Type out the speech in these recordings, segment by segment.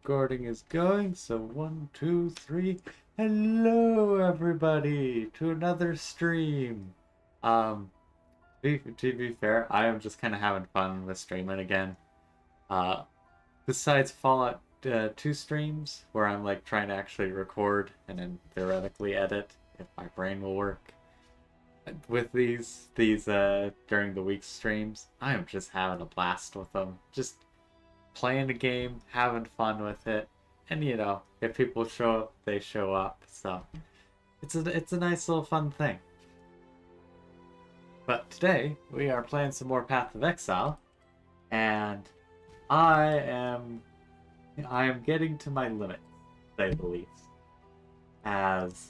recording is going, so 1, 2, 3. Hello, everybody, to another stream. Um, to be fair, I am just kind of having fun with streaming again. Uh, Besides Fallout 2 streams, where I'm like trying to actually record and then theoretically edit if my brain will work. With these during the week streams, I am just having a blast with them. Just playing the game, having fun with it, and if people show up, they show up. So it's a nice little fun thing. But today we are playing some more Path of Exile, and I am getting to my limit, to say the least, as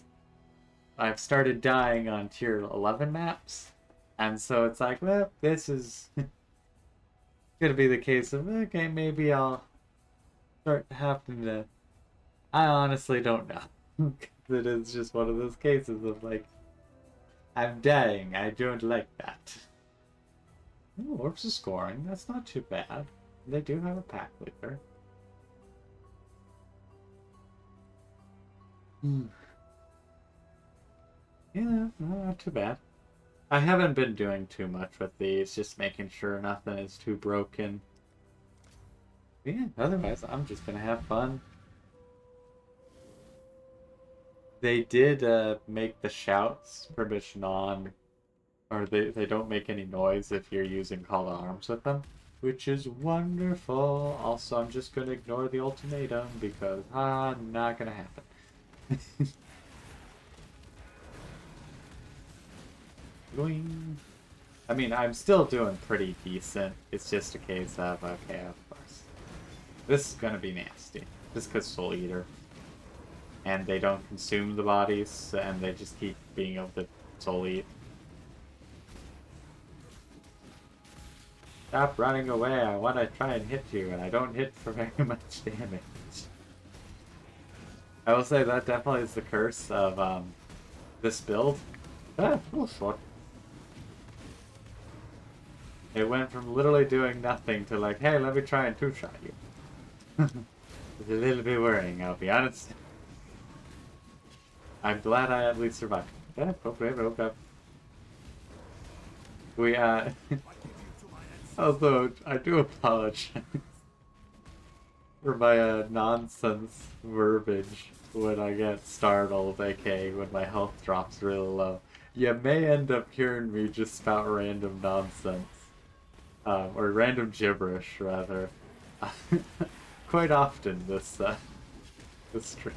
I've started dying on tier 11 maps, and so it's like, well, this is gonna be the case of, okay, maybe I'll start having to. I honestly don't know. It is just one of those cases of like, I'm dying. I don't like that. Ooh, Orbs is scoring. That's not too bad. They do have a pack leader. Yeah, no, not too bad. I haven't been doing too much with these, just making sure nothing is too broken. But yeah, otherwise, I'm just gonna have fun. They did make the shouts permission on, or they don't make any noise if you're using Call to Arms with them, which is wonderful. Also, I'm just gonna ignore the ultimatum because, not gonna happen. Going. I mean, I'm still doing pretty decent. It's just a case of, okay, of course. This is gonna be nasty. Just because Soul Eater. And they don't consume the bodies, and they just keep being able to Soul Eat. Stop running away, I want to try and hit you, and I don't hit for very much damage. I will say that definitely is the curse of this build. What? It went from literally doing nothing to like, hey, let me try and two-shot you. It's a little bit worrying, I'll be honest. I'm glad I at least survived. Okay. We, although, I do apologize for my nonsense verbiage when I get startled, aka when my health drops really low. You may end up hearing me just spout random nonsense. Or random gibberish, rather. Quite often this stream.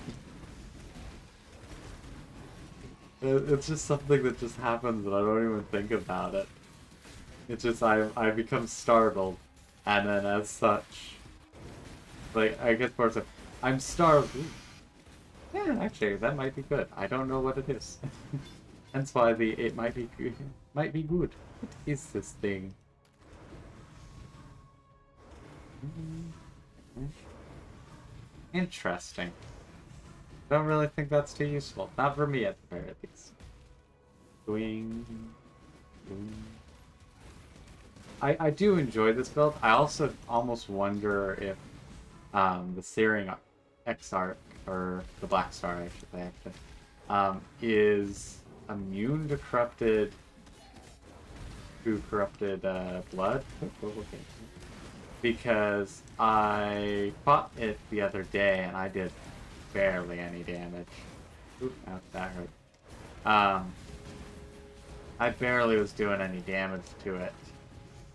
It's just something that just happens and I don't even think about it. It's just I become startled, and then as such, like, I get more of, I'm startled. Ooh. Yeah, actually, that might be good. I don't know what it is. Hence why it might be good. Might be good. What is this thing? Interesting. Don't really think that's too useful. Not for me, at the very least. Doing. I do enjoy this build. I also almost wonder if the Searing Exarch, or the Black Star, I should say, actually, is immune to corrupted blood. Okay. Because I fought it the other day and I did barely any damage. Oop, that hurt. I barely was doing any damage to it.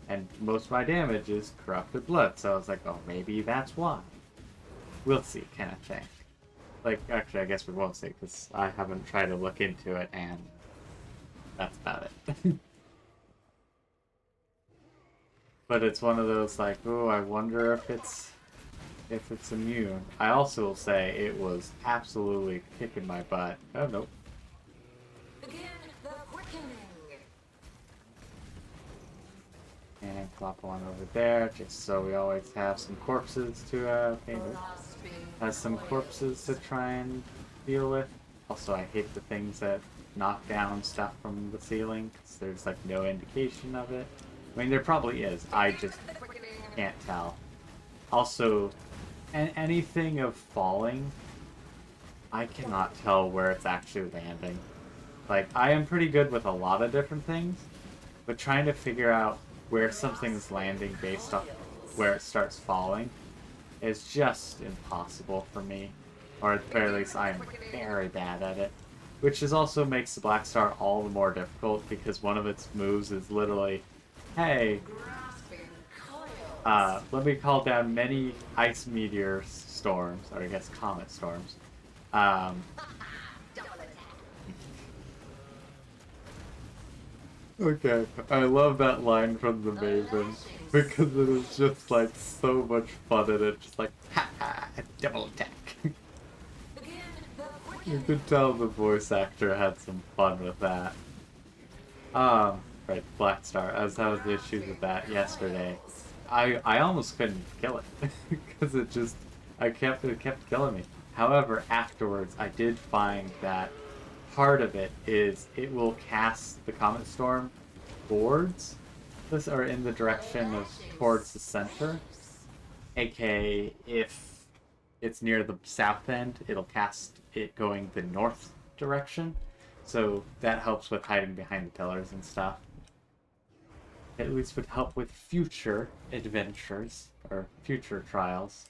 And most of my damage is corrupted blood, so I was like, oh, maybe that's why. We'll see, kind of thing. Like, actually, I guess we won't see, because I haven't tried to look into it, and that's about it. But it's one of those, like, oh, I wonder if it's immune. I also will say it was absolutely kicking my butt. Oh, nope. Begin the quickening. And plop one over there, just so we always have some corpses to, has some corpses to try and deal with. Also, I hate the things that knock down stuff from the ceiling, because there's, like, no indication of it. I mean, there probably is. I just can't tell. Also, anything of falling, I cannot tell where it's actually landing. Like, I am pretty good with a lot of different things, but trying to figure out where something's landing based off where it starts falling is just impossible for me. Or at the very least, I am very bad at it. Which is also makes the Black Star all the more difficult because one of its moves is literally, hey, let me call down many ice meteor storms, or I guess comet storms. Um, okay, I love that line from the Maven because it is just like so much fun and it's just like, ha ha, double attack. Begin the You quicken. could tell the voice actor had some fun with that. Right, Black Star. As I was issues with that yesterday, I almost couldn't kill it because it kept killing me. However, afterwards, I did find that part of it is it will cast the Comet Storm towards this or in the direction of towards the center. aka if it's near the south end, it'll cast it going the north direction. So that helps with hiding behind the pillars and stuff. At least would help with future adventures or future trials.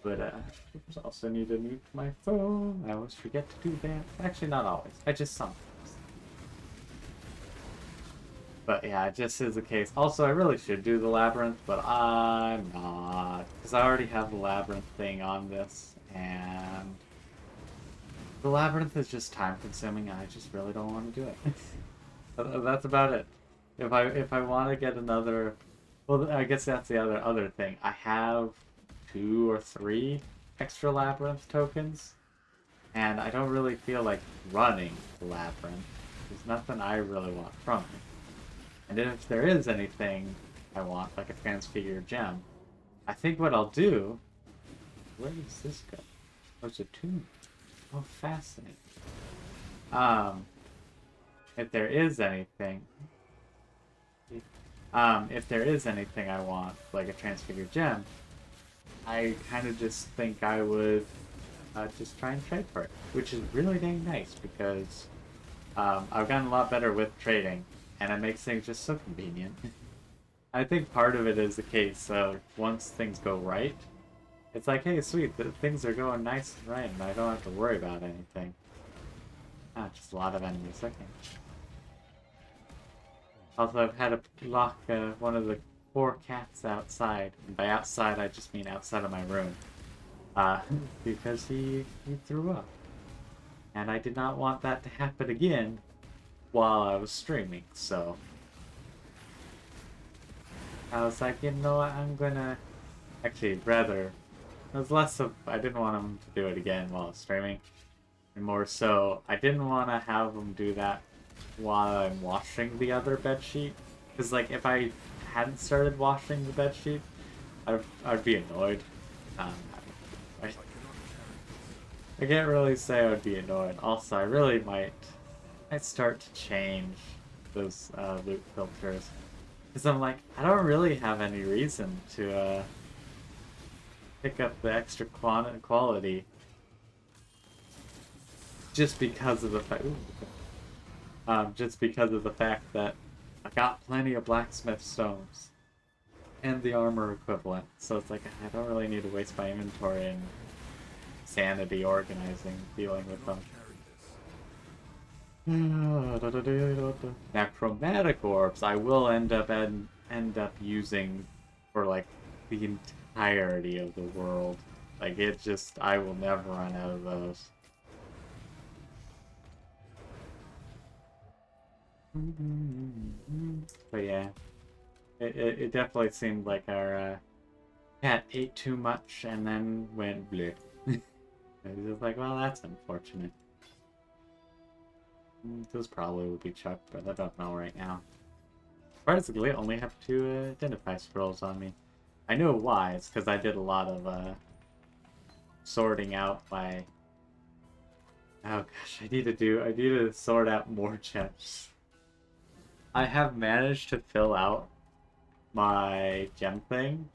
But I also need to mute my phone. I always forget to do that. Actually, not always. I just sometimes. But yeah, it just is the case. Also, I really should do the labyrinth, but I'm not. Because I already have the labyrinth thing on this, and the labyrinth is just time consuming, and I just really don't want to do it. That's about it. If I want to get another, well, I guess that's the other thing. I have 2 or 3 extra labyrinth tokens, and I don't really feel like running the labyrinth. There's nothing I really want from it. And if there is anything I want, like a transfigured gem, I think what I'll do. Where does this go? Oh, it's a tomb. Oh, fascinating. Um, if there is anything, if there is anything I want, like a transfigured gem, I kind of just think I would just try and trade for it, which is really dang nice because I've gotten a lot better with trading, and it makes things just so convenient. I think part of it is the case of once things go right, it's like, hey, sweet, things are going nice and right, and I don't have to worry about anything. Ah, just a lot of enemies, okay. Also, I've had to lock one of the 4 cats outside, and by outside I just mean outside of my room, because he threw up. And I did not want that to happen again while I was streaming, so I was like, you know what, I'm gonna... Actually, rather, it was less of... I didn't want him to do it again while I was streaming, and more so, I didn't want to have him do that while I'm washing the other bedsheet, because, like, if I hadn't started washing the bedsheet, I'd be annoyed. I, I can't really say I would be annoyed. Also, I really might start to change those loot filters. Because I'm like, I don't really have any reason to pick up the extra quality just because of the fact, that I got plenty of blacksmith stones and the armor equivalent. So it's like I don't really need to waste my inventory and sanity organizing, dealing with them. Necromantic orbs I will end up using for like the entirety of the world. Like it just I will never run out of those. But yeah, it definitely seemed like our cat ate too much and then went bleh. It was just like, well, that's unfortunate. Those probably would be chucked, but I don't know right now. Surprisingly, I only have 2 identify scrolls on me. I know why. It's because I did a lot of sorting out by. Oh gosh, I need to sort out more gems. I have managed to fill out my gem thing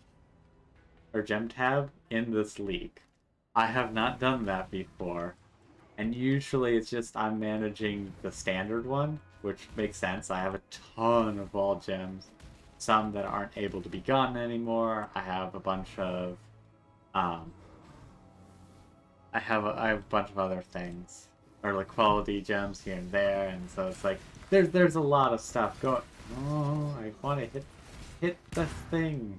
or gem tab in this league. I have not done that before. And usually it's just I'm managing the standard one, which makes sense. I have a ton of ball gems. Some that aren't able to be gotten anymore. I have a bunch of um I have a bunch of other things. Or like quality gems here and there, and so it's like there's a lot of stuff going. Oh, I want to hit the thing.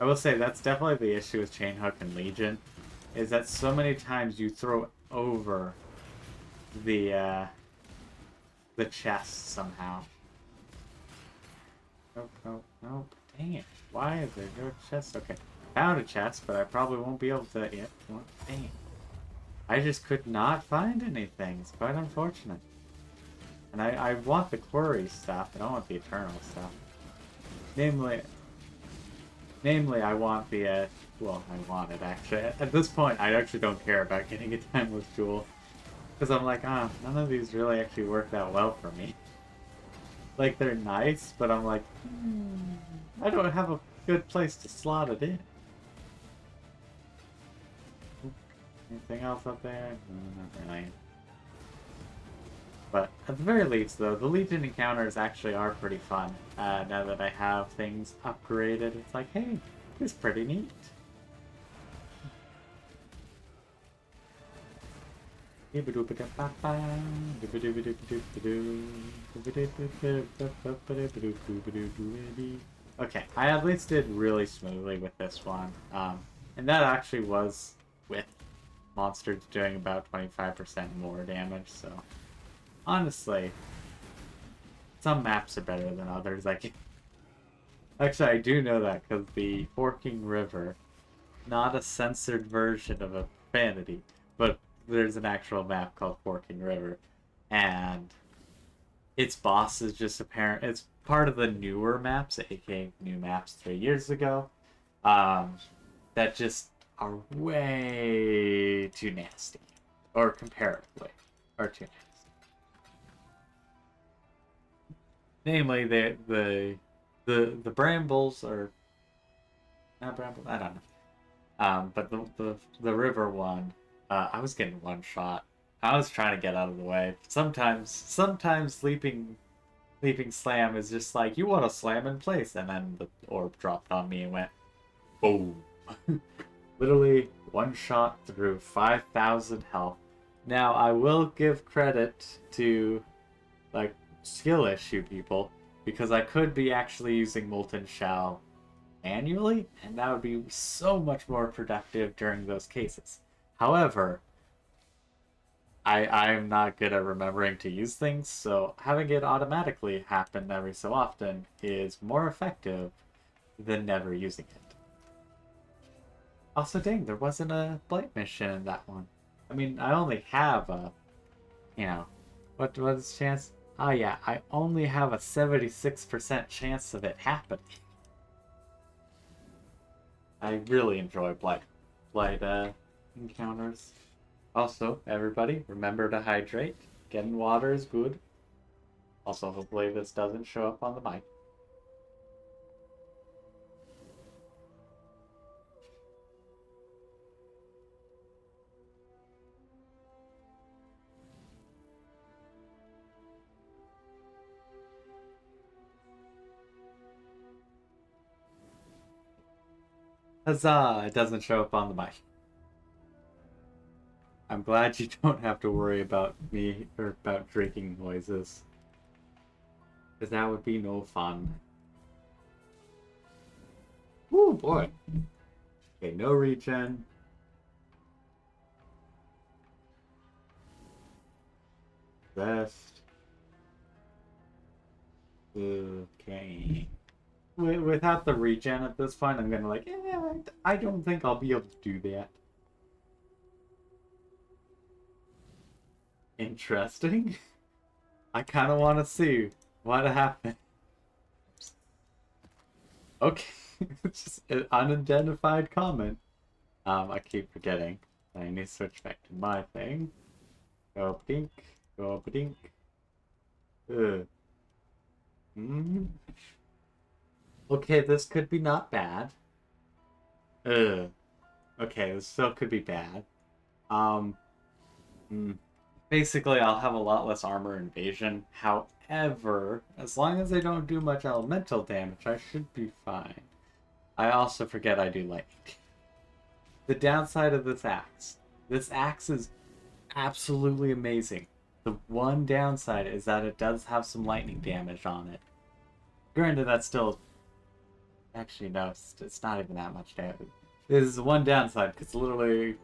I will say that's definitely the issue with Chainhook and Legion, is that so many times you throw over the chest somehow. Nope, nope, nope. Dang it. Why is there no chest? Okay. Found a chest, but I probably won't be able to yet. Dang it. I just could not find anything. It's quite unfortunate. And I want the quarry stuff. I don't want the eternal stuff. Namely, I want the, well, I want it actually. At this point, I actually don't care about getting a timeless jewel. Because I'm like, none of these really actually work that well for me. Like, they're nice, but I'm like, I don't have a good place to slot it in. Anything else up there? No, not really. But at the very least, though, the Legion encounters actually are pretty fun. Now that I have things upgraded, it's like, hey, it's pretty neat. Okay, I at least did really smoothly with this one. And that actually was with monsters doing about 25% more damage, so honestly, some maps are better than others. Like, actually, I do know that because the Forking River, not a censored version of a profanity, but there's an actual map called Forking River, and its boss is just apparent. It's part of the newer maps, aka new maps 3 years ago, that just are way too nasty, or comparatively, are too nasty. Namely, the brambles are not brambles. I don't know. But the river one, I was getting one shot. I was trying to get out of the way. Sometimes leaping slam is just like you want to slam in place, and then the orb dropped on me and went boom. Literally one shot through 5,000 health. Now I will give credit to like skill issue people, because I could be actually using Molten Shell manually, and that would be so much more productive during those cases. However, I'm not good at remembering to use things, so having it automatically happen every so often is more effective than never using it. Also, dang, there wasn't a blight mission in that one. I mean, I only have a, what was the chance? Oh yeah, I only have a 76% chance of it happening. I really enjoy blight encounters. Also, everybody, remember to hydrate. Getting water is good. Also, hopefully this doesn't show up on the mic. Huzzah! It doesn't show up on the mic. I'm glad you don't have to worry about me or about drinking noises. Because that would be no fun. Woo boy. Okay, no regen. Rest. Okay. Without the regen at this point, I'm gonna like, I don't think I'll be able to do that. Interesting. I kind of want to see what happened. Okay, it's just an unidentified comment. I keep forgetting. I need to switch back to my thing. Go dink, go dink. Okay, this could be not bad. Ugh. Okay, this still could be bad. Um, hmm. Basically, I'll have a lot less armor and evasion. However, as long as I don't do much elemental damage, I should be fine. I also forget I do lightning. The downside of this axe is absolutely amazing. The one downside is that it does have some lightning damage on it. Granted, that's still... Actually, no, it's not even that much damage. This is one downside, because literally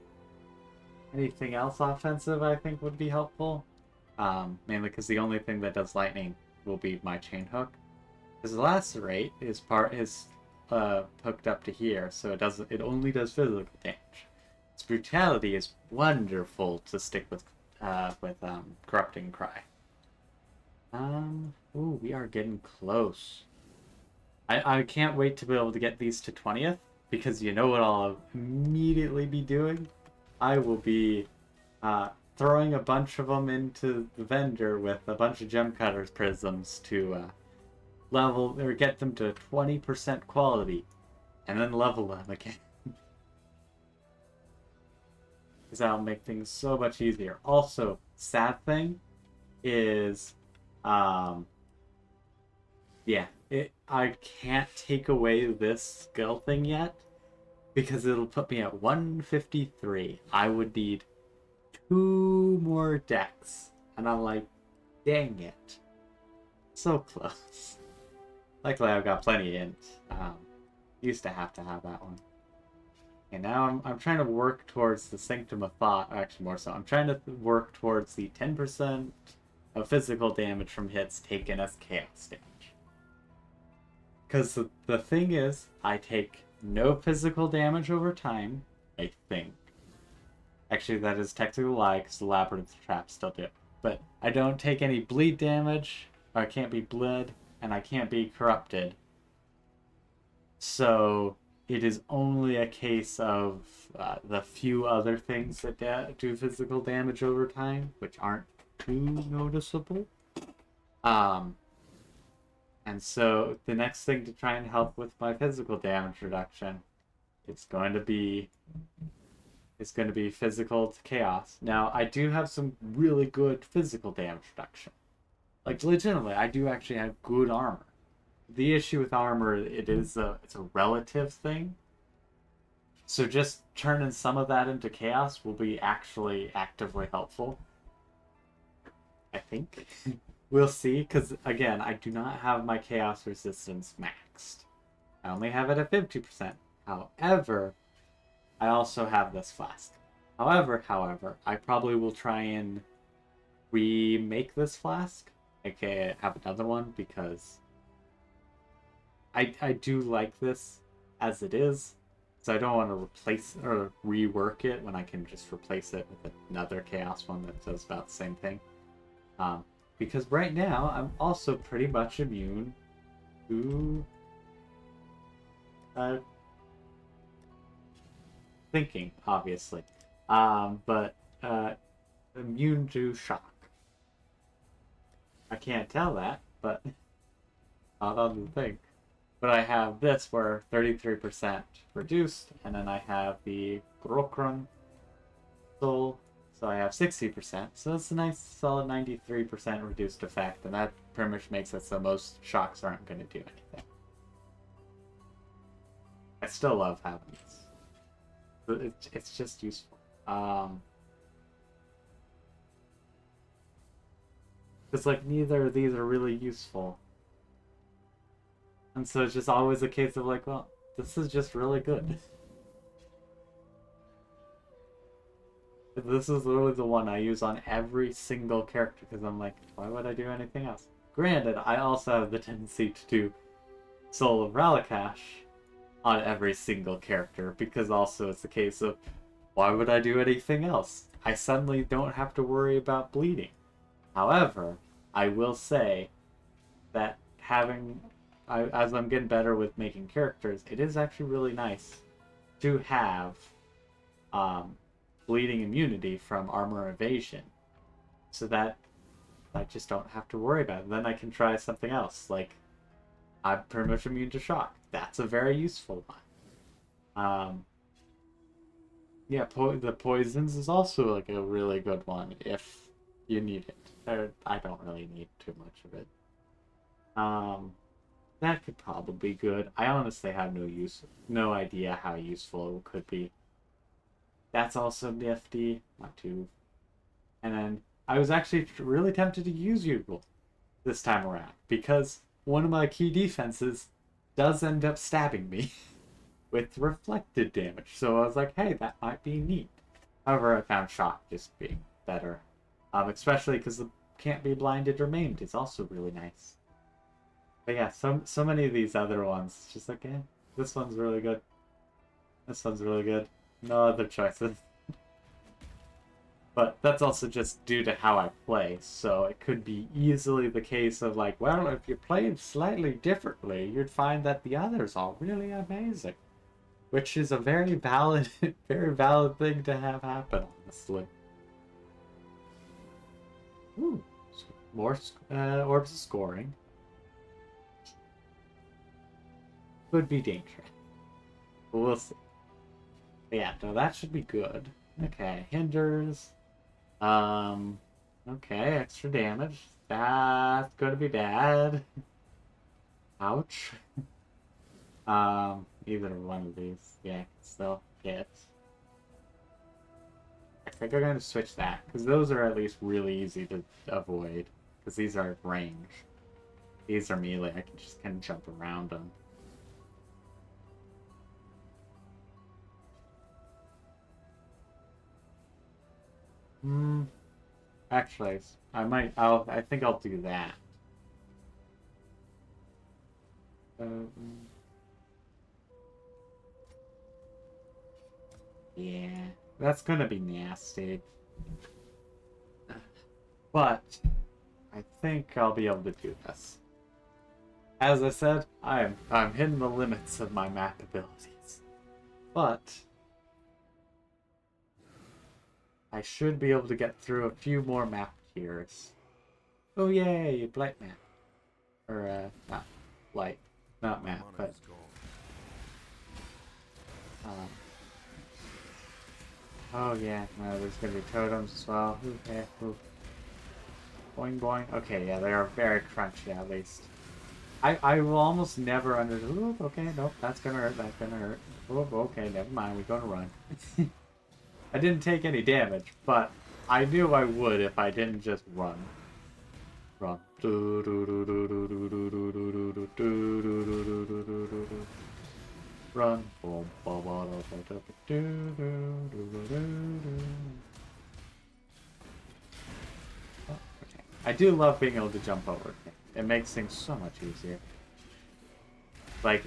anything else offensive I think would be helpful. Mainly because the only thing that does lightning will be my chain hook. His lacerate is hooked up to here, so it only does physical damage. Its brutality is wonderful to stick with corrupting cry. Ooh, we are getting close. I can't wait to be able to get these to 20th, because you know what I'll immediately be doing? I will be throwing a bunch of them into the vendor with a bunch of gem cutters prisms to level or get them to 20% quality, and then level them again. Because that'll make things so much easier. Also, sad thing is, yeah, I can't take away this skill thing yet because it'll put me at 153. I would need 2 more decks, and I'm like, dang it, so close. Luckily, I've got plenty in. Used to have that one. And now I'm trying to work towards the Sanctum of Thought. Actually, more so. I'm trying to work towards the 10% of physical damage from hits taken as chaos damage. Because the thing is, I take no physical damage over time, I think. Actually, that is technically a lie, because the Labyrinth traps still do. But I don't take any bleed damage, or I can't be bled, and I can't be corrupted. So it is only a case of the few other things that do physical damage over time, which aren't too noticeable. And so the next thing to try and help with my physical damage reduction is going to be physical to chaos. Now I do have some really good physical damage reduction. Like legitimately, I do actually have good armor. The issue with armor, it's a relative thing. So just turning some of that into chaos will be actually actively helpful. I think. We'll see, because again, I do not have my chaos resistance maxed. I only have it at 50%. However, I also have this flask. However, I probably will try and remake this flask. Okay, have another one, because I do like this as it is, so I don't want to replace or rework it when I can just replace it with another chaos one that does about the same thing. Because right now I'm also pretty much immune to thinking, obviously, but immune to shock. I can't tell that, but not on the thing. But I have this where 33% reduced, and then I have the Grokron Soul, so I have 60%. So that's a nice solid 93% reduced effect, and that pretty much makes it so most shocks aren't going to do anything. I still love having this. But it's just useful. Because like neither of these are really useful. And so it's just always a case of like, well, this is just really good. This is literally the one I use on every single character because I'm like, why would I do anything else? Granted, I also have the tendency to do Soul of Ralakash on every single character because also it's the case of, why would I do anything else? I suddenly don't have to worry about bleeding. However, I will say that as I'm getting better with making characters, it is actually really nice to have bleeding immunity from armor evasion, so that I just don't have to worry about it. Then I can try something else, like I'm pretty much immune to shock. That's a very useful one. Um, yeah, the poisons is also like a really good one if you need it. I don't really need too much of it. Um, that could probably be good. I honestly have no idea how useful it could be. That's also nifty, not too. And then I was actually really tempted to use Ugle this time around because one of my key defenses does end up stabbing me with reflected damage. So I was like, hey, that might be neat. However, I found shock just being better, especially because the can't be blinded or maimed is also really nice. But yeah, so many of these other ones, it's just like, eh, this one's really good. This one's really good. No other choices. But that's also just due to how I play, so it could be easily the case of like, well, if you played slightly differently, you'd find that the others are really amazing. Which is a very valid, very valid thing to have happen, honestly. Ooh, more orbs of scoring. Could be dangerous. But we'll see. But yeah, no, that should be good. Okay, hinders. Okay, extra damage. That's gonna be bad. Ouch. Either one of these. Yeah, still hit. I think I'm gonna switch that, because those are at least really easy to avoid. Because these are range. These are melee, I can just kind of jump around them. Actually, I think I'll do that. Yeah, that's gonna be nasty. But I think I'll be able to do this. As I said, I'm hitting the limits of my map abilities. But I should be able to get through a few more map tiers. Oh yay, blight map. Or not blight. Not map, but oh yeah, no, there's gonna be totems as well. Okay, boing boing. Okay, yeah, they are very crunchy at least. I will almost never okay, nope, that's gonna hurt, that's gonna hurt. Oh, okay, never mind, we're gonna run. I didn't take any damage, but I knew I would if I didn't just run. Run. Run. Okay. I do love being able to jump over. It makes things so much easier. Like,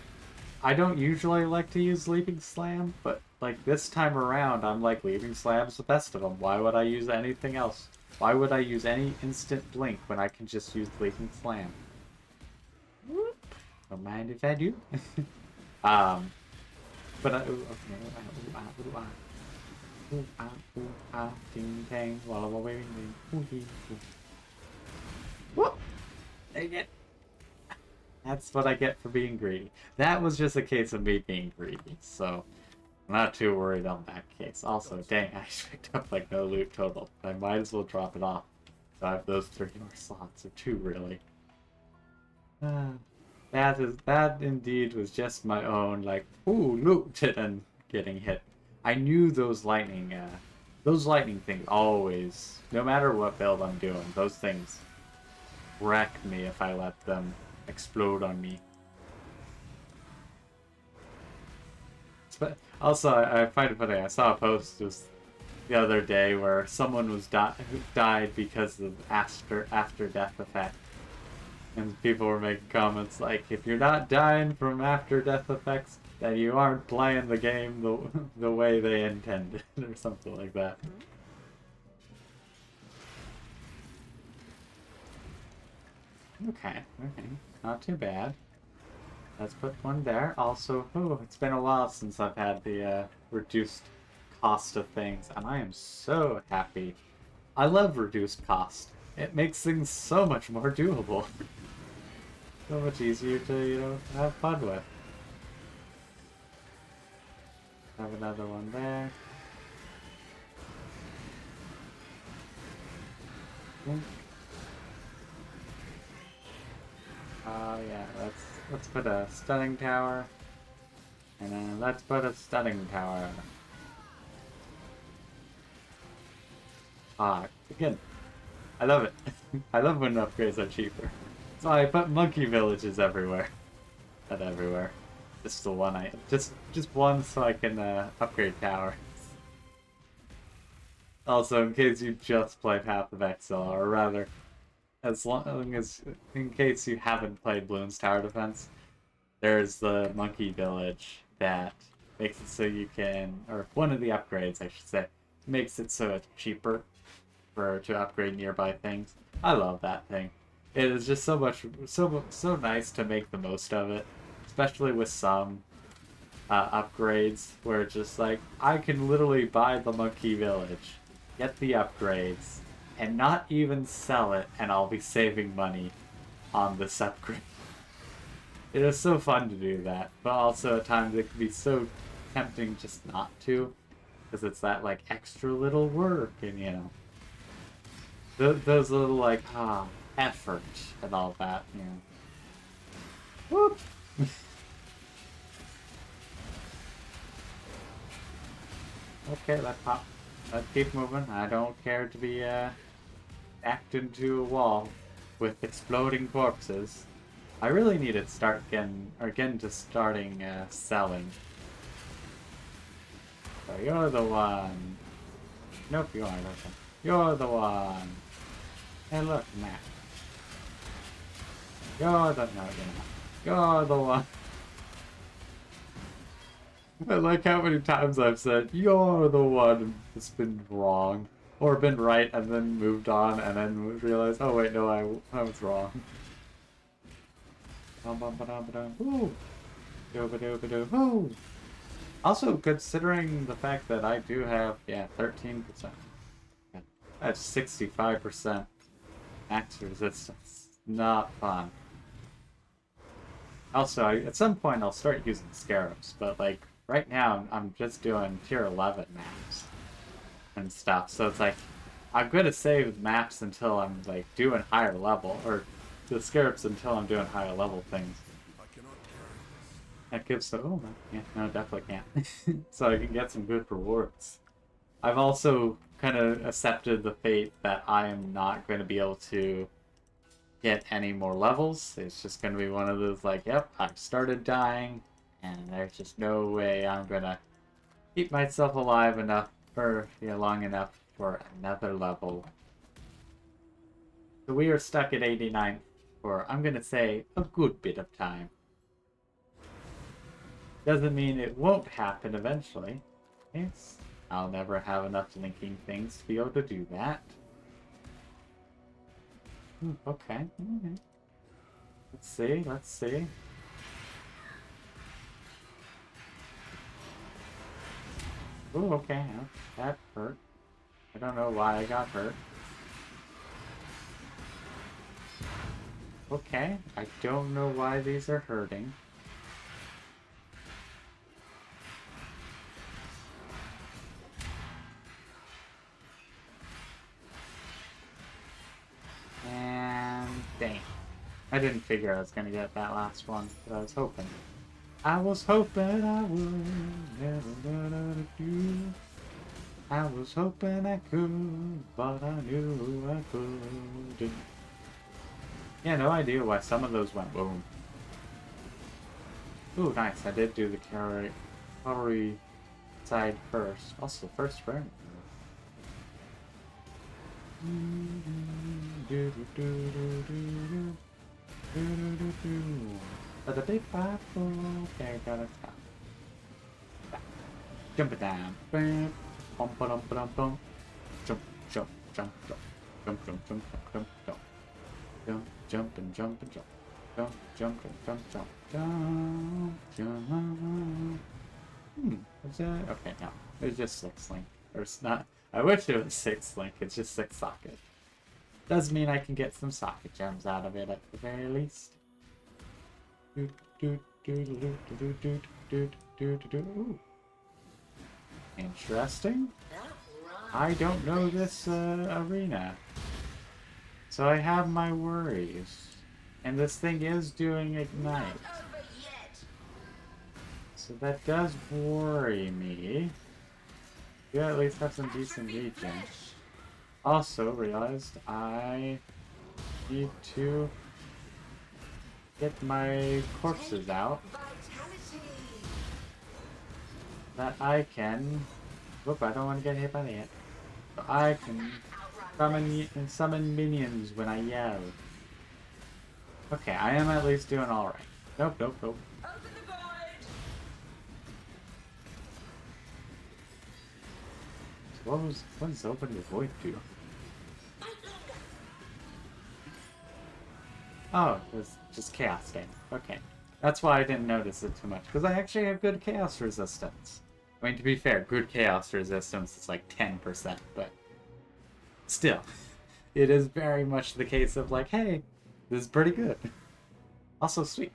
I don't usually like to use Leaping Slam, but like this time around, I'm like, Leaping Slam's the best of them. Why would I use anything else? Why would I use any instant blink when I can just use Leaping Slam? Whoop. Don't mind if I do. But ding dang, walla walla ding. Whoop! Dang it. That's what I get for being greedy. That was just a case of me being greedy, so I'm not too worried on that case. Also, dang, I picked up like no loot total. I might as well drop it off. So I have those 3 more slots, or 2 really. That indeed was just my own like, ooh, loot, and getting hit. I knew those lightning things always, no matter what build I'm doing, those things wreck me if I let them explode on me. But also, I find it funny. I saw a post just the other day where someone was who died because of after death effect, and people were making comments like, "If you're not dying from after death effects, then you aren't playing the game the way they intended," or something like that. Okay, not too bad. Let's put one there. Also, ooh, it's been a while since I've had the reduced cost of things, and I am so happy. I love reduced cost. It makes things so much more doable. So much easier to, have fun with. Have another one there. Oh yeah, let's put a stunning tower. And then let's put a stunning tower. Ah, again, I love it. I love when upgrades are cheaper. So I put monkey villages everywhere. Not everywhere. Just the one just one so I can upgrade towers. Also, in case you just played half of Exile, or rather, as long as in case you haven't played Bloons Tower Defense, there's the monkey village that makes it so you can, or one of the upgrades I should say, makes it so it's cheaper to upgrade nearby things. I love that thing. It is just so nice to make the most of it, especially with some upgrades where it's just like I can literally buy the monkey village, get the upgrades, and not even sell it, and I'll be saving money on this upgrade. It is so fun to do that, but also at times it can be so tempting just not to, because it's that like extra little work, and you know, those little like effort and all that, you know. Whoop. Okay, let's keep moving. I don't care to be backed into a wall with exploding corpses. I really need to start getting to starting selling. So you're the one. Nope, you aren't. Okay. You're the one. Hey, look, Matt. You're the no, you're not. You're the one. I like how many times I've said, you're the one that's been wrong. Or been right and then moved on and then realized, oh wait, no, I was wrong. Ooh. Ooh. Also, considering the fact that I do have, 13%. That's 65% max resistance. Not fun. Also, at some point I'll start using scarabs, but like, right now, I'm just doing tier 11 maps and stuff, so it's like, I'm gonna save maps until I'm like doing higher level, or the scarabs until I'm doing higher level things. That gives no, definitely can't. So I can get some good rewards. I've also kind of accepted the fate that I am not going to be able to get any more levels. It's just going to be one of those like, yep, I've started dying, and there's just no way I'm gonna keep myself alive enough for long enough for another level. So we are stuck at 89 for, I'm gonna say, a good bit of time. Doesn't mean it won't happen eventually. Yes, I'll never have enough linking things to be able to do that. Okay. Let's see. Ooh, okay, that hurt. I don't know why I got hurt. Okay, I don't know why these are hurting. And dang. I didn't figure I was gonna get that last one, but I was hoping. I was hoping I would, never do. I was hoping I could, but I knew I couldn't. Yeah, no idea why some of those went boom. Ooh, nice. I did do the cavalry side first. Also, first frame. But the big five, okay, gotta stop. Jump it down. Bum, ba-dum, ba-dum, bum. Jump, jump, jump, jump. Jump, jump, jump, jump, jump, jump. Jump and jump and jump. Jump, jump and jump, jump. Jump, jump. Is that? Okay, no. It's just 6 link. Or it's not. I wish it was 6 link. It's just 6 socket. Does mean I can get some socket gems out of it at the very least. Ooh. Interesting. That I rhymes. don't know this arena. So I have my worries. And this thing is doing Not ignite. over yet. So that does worry me. You at least have some decent Atrophy regen. flesh. Also realized I need to get my corpses Take out vitality. that I can. Whoop, I don't want to get hit by that. So I can Outrun race. summon minions when I yell. Okay, I am at least doing alright. Nope, nope, nope. Open the void. So what does open the void do? Fight longer. Oh, it's just chaos game. Okay. That's why I didn't notice it too much, because I actually have good chaos resistance. I mean, to be fair, good chaos resistance is like 10%, but still, it is very much the case of like, hey, this is pretty good. Also, sweet.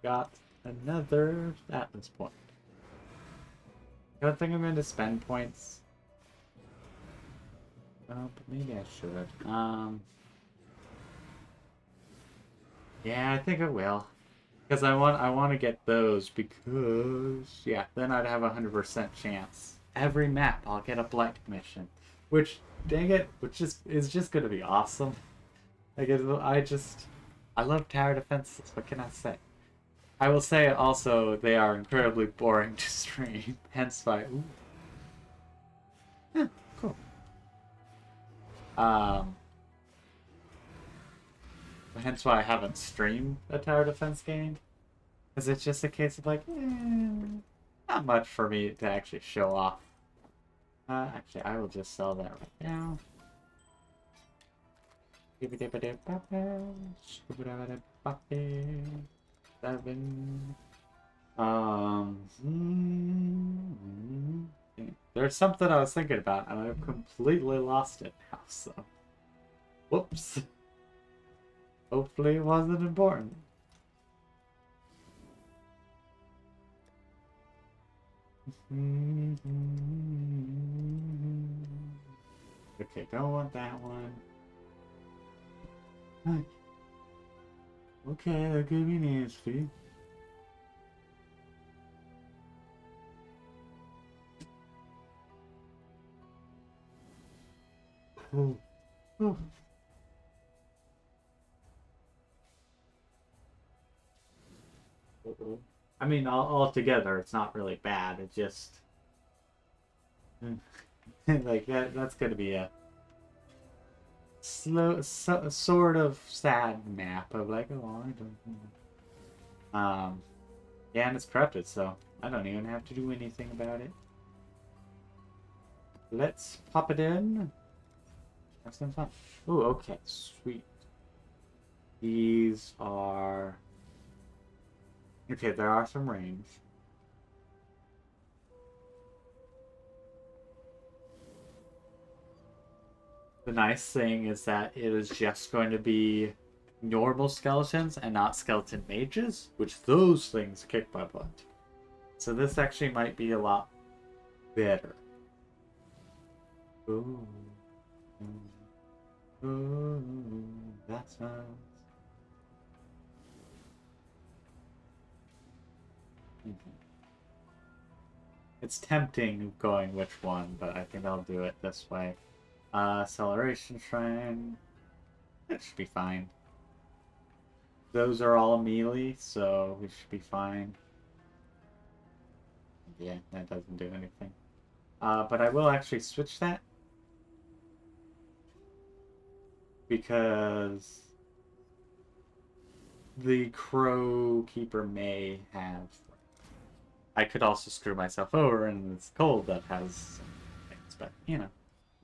Got another Atlas point. I don't think I'm going to spend points. Oh, but maybe I should. Yeah, I think I will. Because I want to get those because yeah, then I'd have 100% chance. Every map I'll get a blight mission, which dang it, which is just gonna be awesome. Like I love tower defenses. What can I say? I will say also they are incredibly boring to stream. Hence why. Ooh. Yeah, cool. Um, hence why I haven't streamed a tower defense game. Because it's just a case of like, not much for me to actually show off. Actually, I will just sell that right now. Seven. There's something I was thinking about, and I've completely lost it now. So, whoops. Hopefully, it wasn't important. Okay, don't want that one. Okay, that could be nasty. Oh. Oh. I mean, altogether, it's not really bad. It just like that's gonna be a slow, sort of sad map of like, oh, I don't know. Yeah, and it's corrupted, so I don't even have to do anything about it. Let's pop it in. Have some fun. Ooh, okay, sweet. These are okay. There are some range. The nice thing is that it is just going to be normal skeletons and not skeleton mages, which those things kick my butt. So this actually might be a lot better. Ooh. Ooh, that sounds. It's tempting going which one, but I think I'll do it this way. Acceleration Shrine. That should be fine. Those are all melee, so we should be fine. Yeah, that doesn't do anything. But I will actually switch that. Because the Crow Keeper may have. I could also screw myself over, and it's cold that has some things, but you know,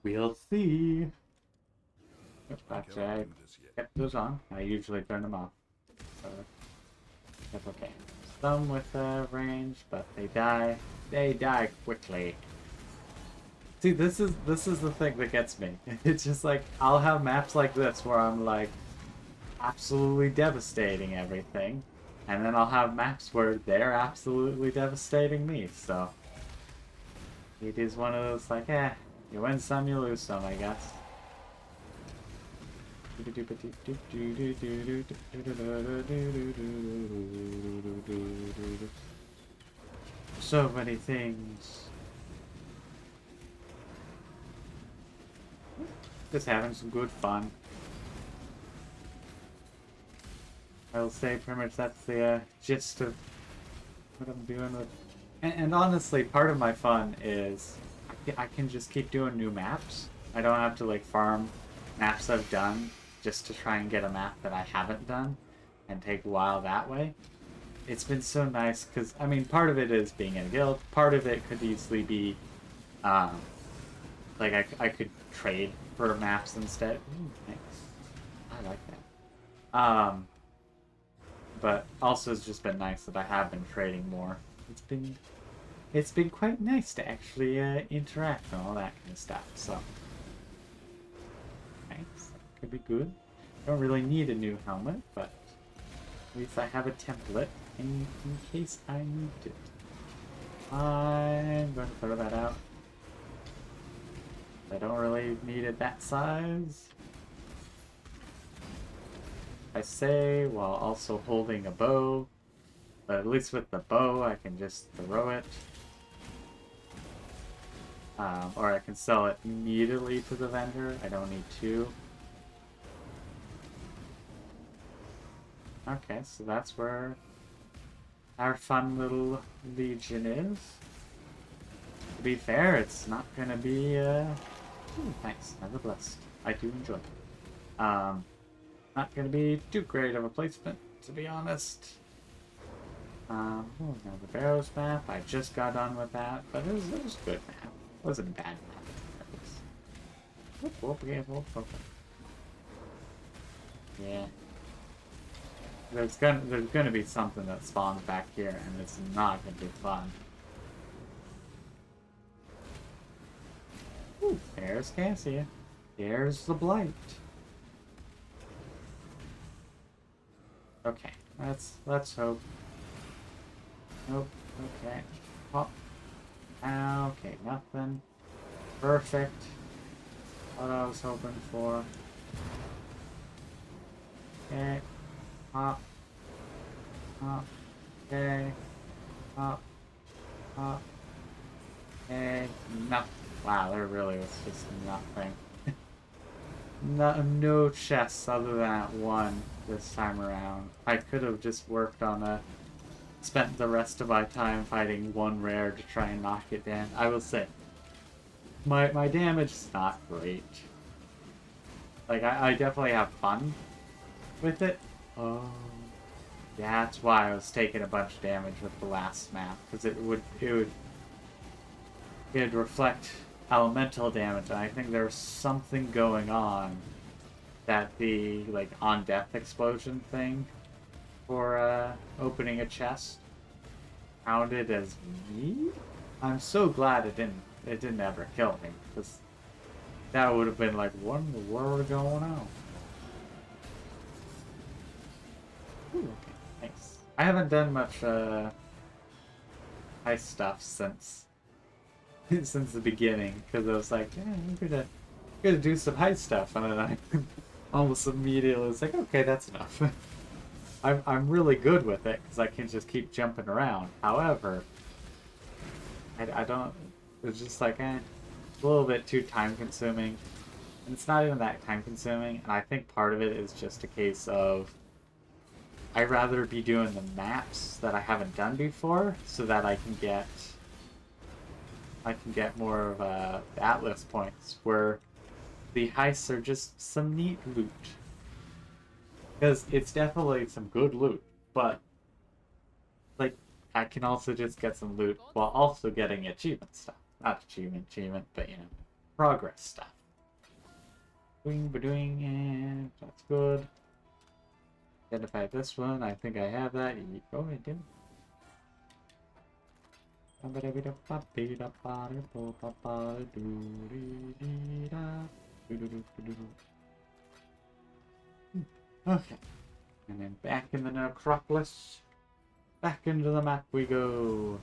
we'll see. Actually, I kept those on. I usually turn them off. So that's okay. Some with range, but they die. They die quickly. See, this is the thing that gets me. It's just like I'll have maps like this where I'm like absolutely devastating everything, and then I'll have maps where they're absolutely devastating me. So It is one of those, like, you win some, you lose some, I guess. So many things. Just having some good fun. I will say pretty much that's the gist of what I'm doing with. And honestly, part of my fun is I can just keep doing new maps. I don't have to like farm maps I've done just to try and get a map that I haven't done and take a while that way. It's been so nice because, I mean, part of it is being in a guild. Part of it could easily be, like I could trade for maps instead. Ooh, thanks. I like that. But also it's just been nice that I have been trading more. It's been quite nice to actually interact and all that kind of stuff. So, thanks. Could be good. Don't really need a new helmet, but at least I have a template in case I need it. I'm going to throw that out. I don't really need it that size. I say while also holding a bow, but at least with the bow I can just throw it. Or I can sell it immediately to the vendor. I don't need to. Okay, so that's where our fun little legion is. To be fair, it's not gonna be, ooh, thanks, never blessed. I do enjoy it. Not gonna be too great of a placement, to be honest. Oh, now the Barrows map, I just got done with that, but it was a good map. It wasn't a bad map. Yeah. There's gonna be something that spawns back here, and it's not gonna be fun. Ooh, there's Cassia. There's the Blight. Okay, let's hope. Nope. Okay. Pop. Okay, nothing. Perfect. What I was hoping for. Okay. Pop. Pop. Okay. Pop. Pop. Okay. Nothing. Wow, there really was just nothing. No chests other than that one this time around. I could have just worked on spent the rest of my time fighting one rare to try and knock it down. I will say, my damage is not great. Like, I definitely have fun with it. Oh, yeah, that's why I was taking a bunch of damage with the last map, because it'd reflect elemental damage, and I think there's something going on that the like on death explosion thing for opening a chest counted as me. I'm so glad it didn't ever kill me, because that would have been like, what in the world going on? Ooh, okay, thanks. I haven't done much heist stuff since the beginning, because I was like, yeah, I'm gonna do some heist stuff, and then I almost immediately was like, okay, that's enough. I'm really good with it because I can just keep jumping around. However, I don't. It's just like a little bit too time consuming, and it's not even that time consuming. And I think part of it is just a case of I'd rather be doing the maps that I haven't done before, so that I can get more of the Atlas points, where the heists are just some neat loot. Because it's definitely some good loot, but like I can also just get some loot while also getting achievement stuff. Not achievement, but you know, progress stuff. Doing, and that's good. Identify this one. I think I have that. Oh, I do. Okay. And then back in the Necropolis. Back into the map we go.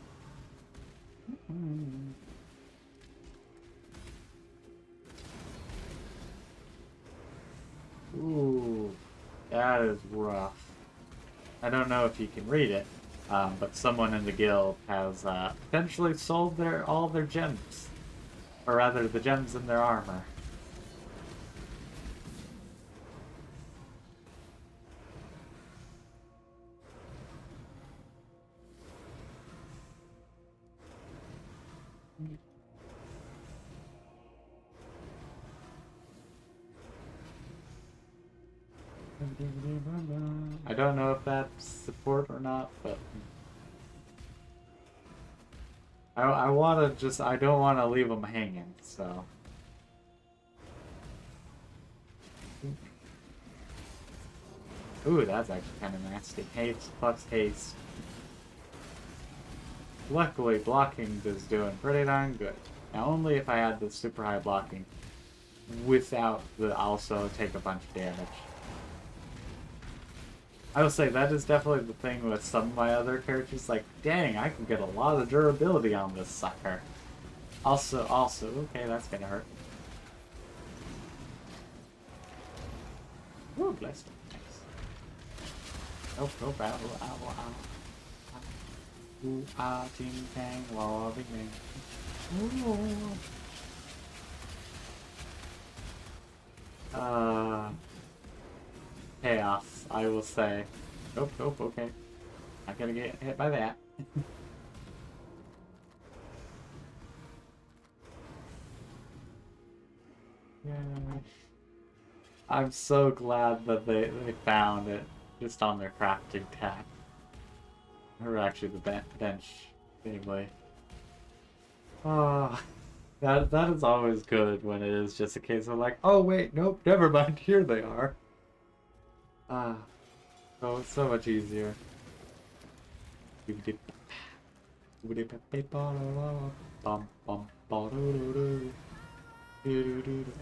Ooh, that is rough. I don't know if you can read it, but someone in the guild has potentially sold all their gems, or rather, the gems in their armor. I don't know if that's support or not, but I want to I don't want to leave them hanging, so. Ooh, that's actually kind of nasty. Haste plus haste. Luckily, blocking is doing pretty darn good. Now, only if I had the super high blocking without the also take a bunch of damage. I will say that is definitely the thing with some of my other characters. Like, dang, I can get a lot of durability on this sucker. Also, okay, that's gonna hurt. Ooh, bless me. Nice. Nope, nope, ow, ow, ow. Ooh, ah, ting, tang, wah, bing, bing. Ooh. Chaos, I will say. Nope, nope, okay. Not gonna get hit by that. Yeah. I'm so glad that they found it just on their crafting tab. Or actually the bench, anyway. Oh, that is always good when it is just a case of like, oh wait, nope, never mind, here they are. Ah, oh, it's so much easier.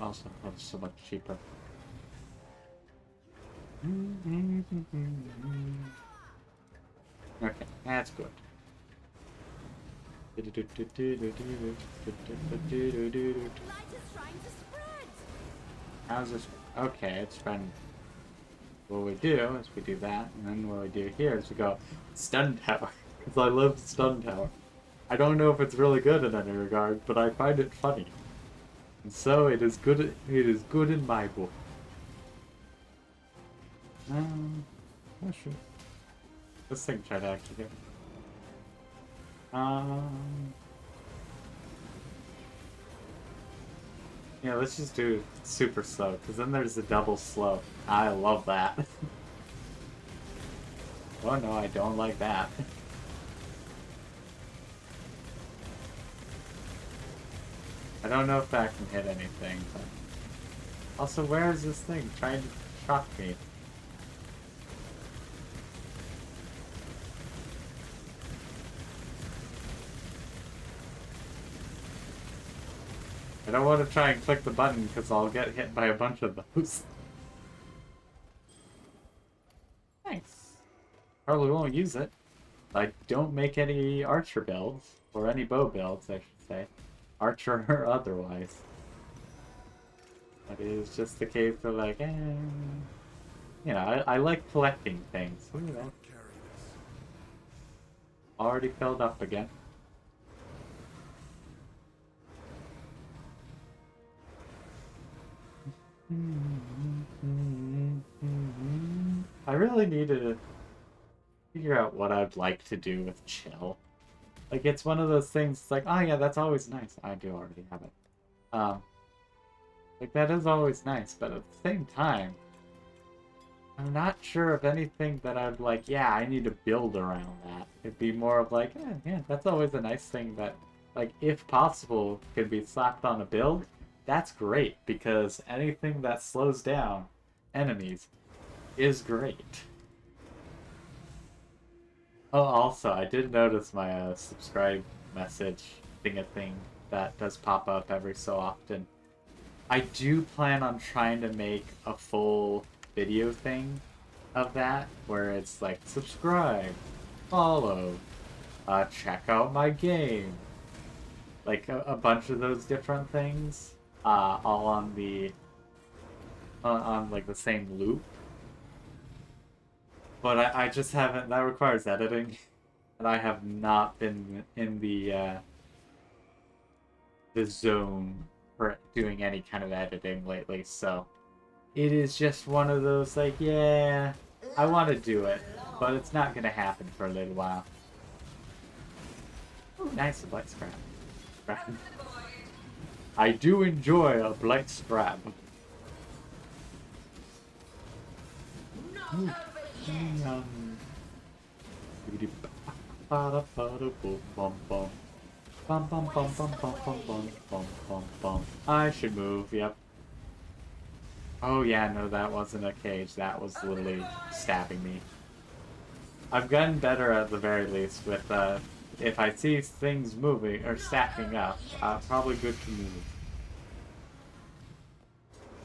Also, that's so much cheaper. Okay, that's good. Light is trying to spread. How's this? Okay, it's been. What we do is we do that, and then what we do here is we go stun tower. Because I love stun tower. I don't know if it's really good in any regard, but I find it funny. And so it is good. It is good in my book. Oh shoot. This thing tried to actually get me. Yeah, let's just do super slow, because then there's a double slow. I love that. Oh no, I don't like that. I don't know if that can hit anything, but... Also, where is this thing trying to shock me? I don't want to try and click the button because I'll get hit by a bunch of those. Thanks. Probably won't use it. I don't make any archer builds, or any bow builds, I should say. Archer or otherwise. But it is just the case of like, you know, I like collecting things. Look at that. Already filled up again. I really need to figure out what I'd like to do with chill. Like, it's one of those things, it's like, oh yeah, that's always nice. I do already have it. Like, that is always nice, but at the same time, I'm not sure of anything that I'd like, yeah, I need to build around that. It'd be more of like, yeah, that's always a nice thing that, like, if possible, could be slapped on a build. That's great, because anything that slows down enemies is great. Oh, also, I did notice my subscribe message thing that does pop up every so often. I do plan on trying to make a full video thing of that, where it's like, subscribe, follow, check out my game. Like, a bunch of those different things, all on the on like the same loop. But I just haven't. That requires editing, and I have not been in the zone for doing any kind of editing lately. So it is just one of those like, yeah, I want to do it, but it's not gonna happen for a little while. Ooh, nice, a blight scrap. I do enjoy a blight scrap. Ooh, I should move, yep. Oh yeah, no, that wasn't a cage. That was literally stabbing me. I've gotten better at the very least with, if I see things moving or stacking up, probably good to move.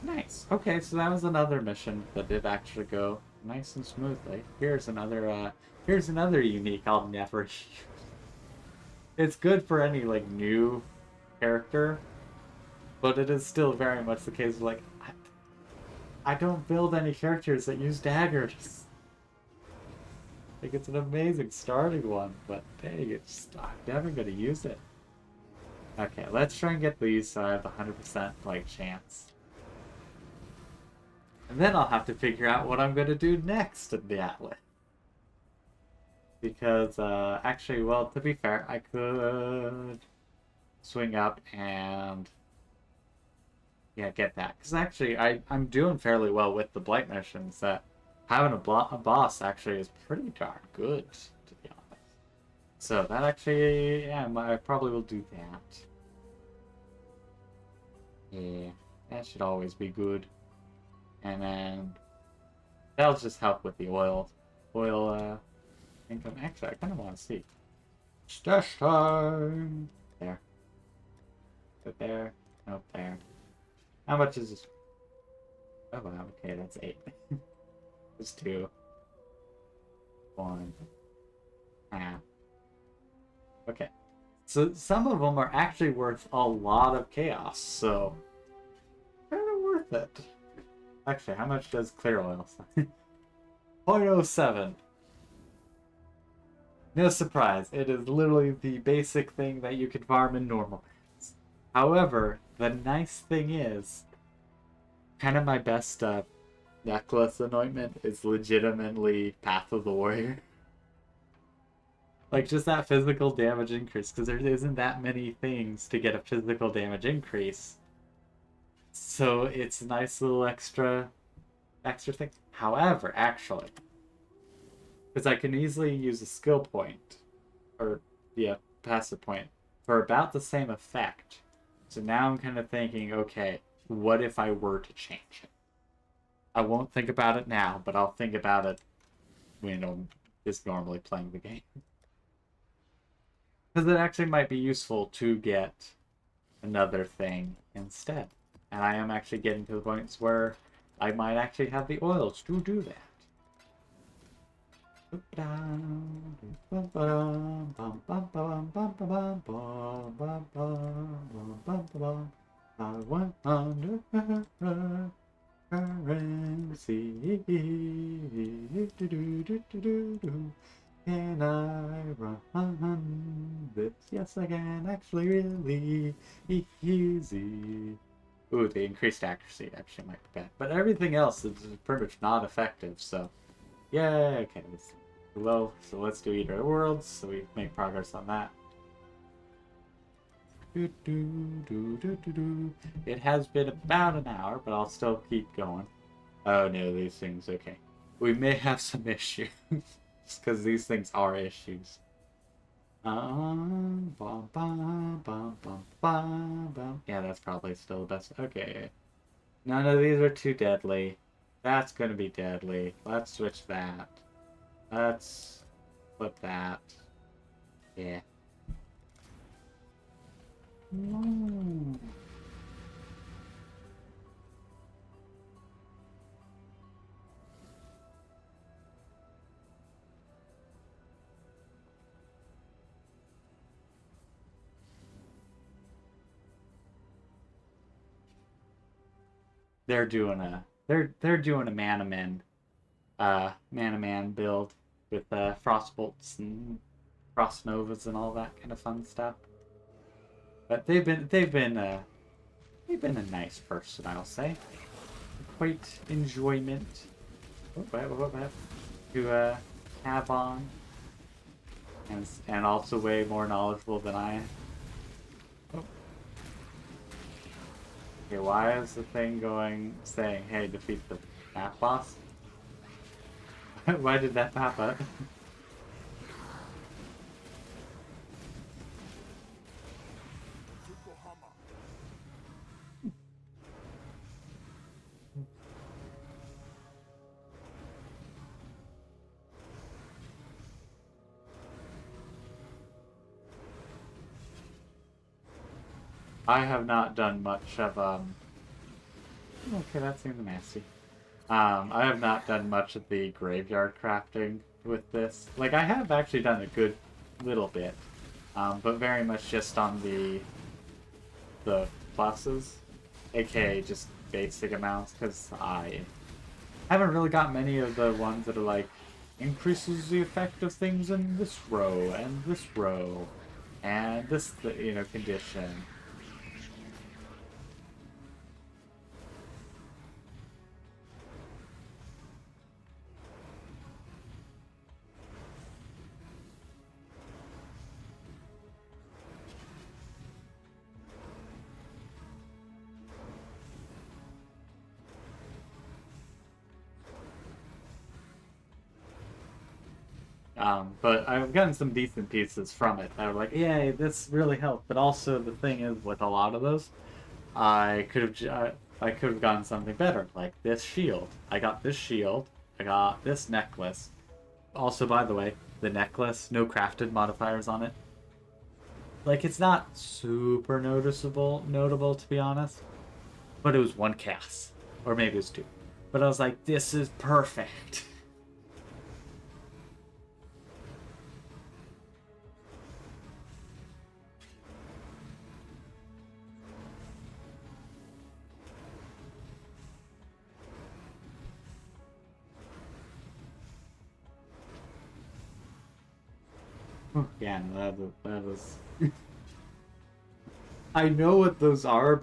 Nice. Okay, so that was another mission that did actually go nice and smoothly. Here's another unique I'll never use. It's good for any, like, new character, but it is still very much the case of, like, I don't build any characters that use daggers. Like, it's an amazing starting one, but dang, it's I'm never gonna use it. Okay, let's try and get these so I have 100% like chance. And then I'll have to figure out what I'm gonna do next in the Atlas. Because, actually, well, to be fair, I could swing up and, yeah, get that. Because actually, I'm doing fairly well with the Blight missions. That having a boss actually is pretty darn good, to be honest. So that actually, yeah, I probably will do that. Yeah, that should always be good. And then that'll just help with the oil income. Actually, I kind of want to see. Stash time! There. Put there. Nope, there. How much is this? Oh, wow, okay, that's 8. There's 2. 1. Half. Okay. So some of them are actually worth a lot of chaos, so kind of worth it. Actually, how much does clear oil? 0.07. No surprise, it is literally the basic thing that you can farm in normal. However, the nice thing is, kind of my best necklace anointment is legitimately Path of the Warrior. Like, just that physical damage increase, because there isn't that many things to get a physical damage increase. So it's a nice little extra thing. However, actually, because I can easily use a skill point, or, yeah, passive point, for about the same effect. So now I'm kind of thinking, okay, what if I were to change it? I won't think about it now, but I'll think about it when I'm just normally playing the game. Because it actually might be useful to get another thing instead. And I am actually getting to the points where I might actually have the oils to do that. I wonder currency. Can I run this? Yes, I can. Actually, really easy. Ooh, the increased accuracy actually might be bad. But everything else is pretty much not effective, so... Yeah, okay. Well, so let's do Eater of the Worlds, so we make progress on that. It has been about an hour, but I'll still keep going. Oh no, these things, okay. We may have some issues. Just because these things are issues. Yeah, that's probably still the best. Okay. None of these are too deadly. That's gonna be deadly. Let's switch that. Let's flip that. Yeah. They're doing a they're doing a man-to-man build with frost bolts and frost novas and all that kind of fun stuff. But they've been a nice person, I'll say. Quite enjoyment to have on, and also way more knowledgeable than I am. Oh. Okay, why is the thing saying, "Hey, defeat the map boss"? Why did that pop up? I have not done much of Okay, that seems nasty. I have not done much of the graveyard crafting with this. Like, I have actually done a good little bit, but very much just on the pluses, aka just basic amounts, because I haven't really got many of the ones that are like increases the effect of things in this row and this row and this condition. But I've gotten some decent pieces from it that are like, yeah, this really helped. But also the thing is, with a lot of those, I could have gotten something better, like this shield. I got this shield. I got this necklace. Also, by the way, the necklace, no crafted modifiers on it. Like, it's not super notable to be honest. But it was one cast, or maybe it was two. But I was like, this is perfect. Yeah, no, that was. I know what those are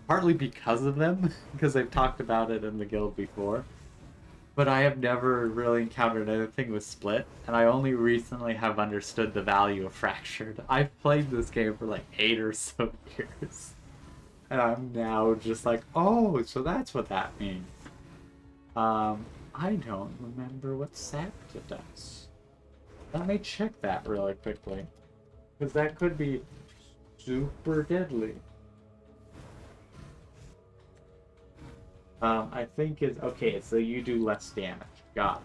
partly because of them, because I've talked about it in the guild before. But I have never really encountered anything with split, and I only recently have understood the value of fractured. I've played this game for like 8 or so years, and I'm now just like, oh, so that's what that means. I don't remember what Sapta does. Let me check that really quickly, because that could be super deadly. I think it's okay, so you do less damage. Got it.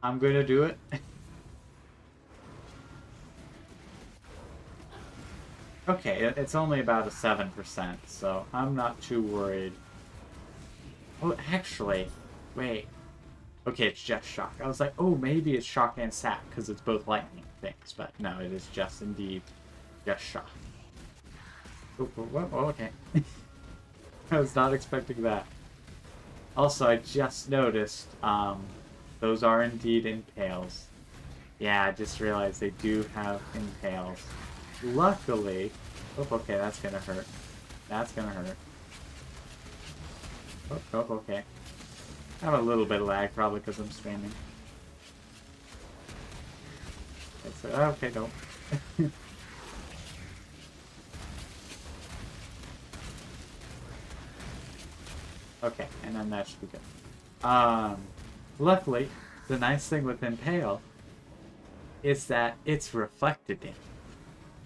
I'm gonna do it. Okay, it's only about a 7%, so I'm not too worried. Oh, actually, wait. Okay, it's just shock. I was like, oh, maybe it's shock and sap, because it's both lightning things, but no, it is just indeed just shock. Oh, okay. I was not expecting that. Also, I just noticed, those are indeed impales. Yeah, I just realized they do have impales. Luckily... Oh, okay, that's gonna hurt. That's gonna hurt. Oh, okay. I have a little bit of lag, probably because I'm streaming. Okay, don't. Okay, and then that should be good. Luckily, the nice thing with Impale is that it's reflected damage.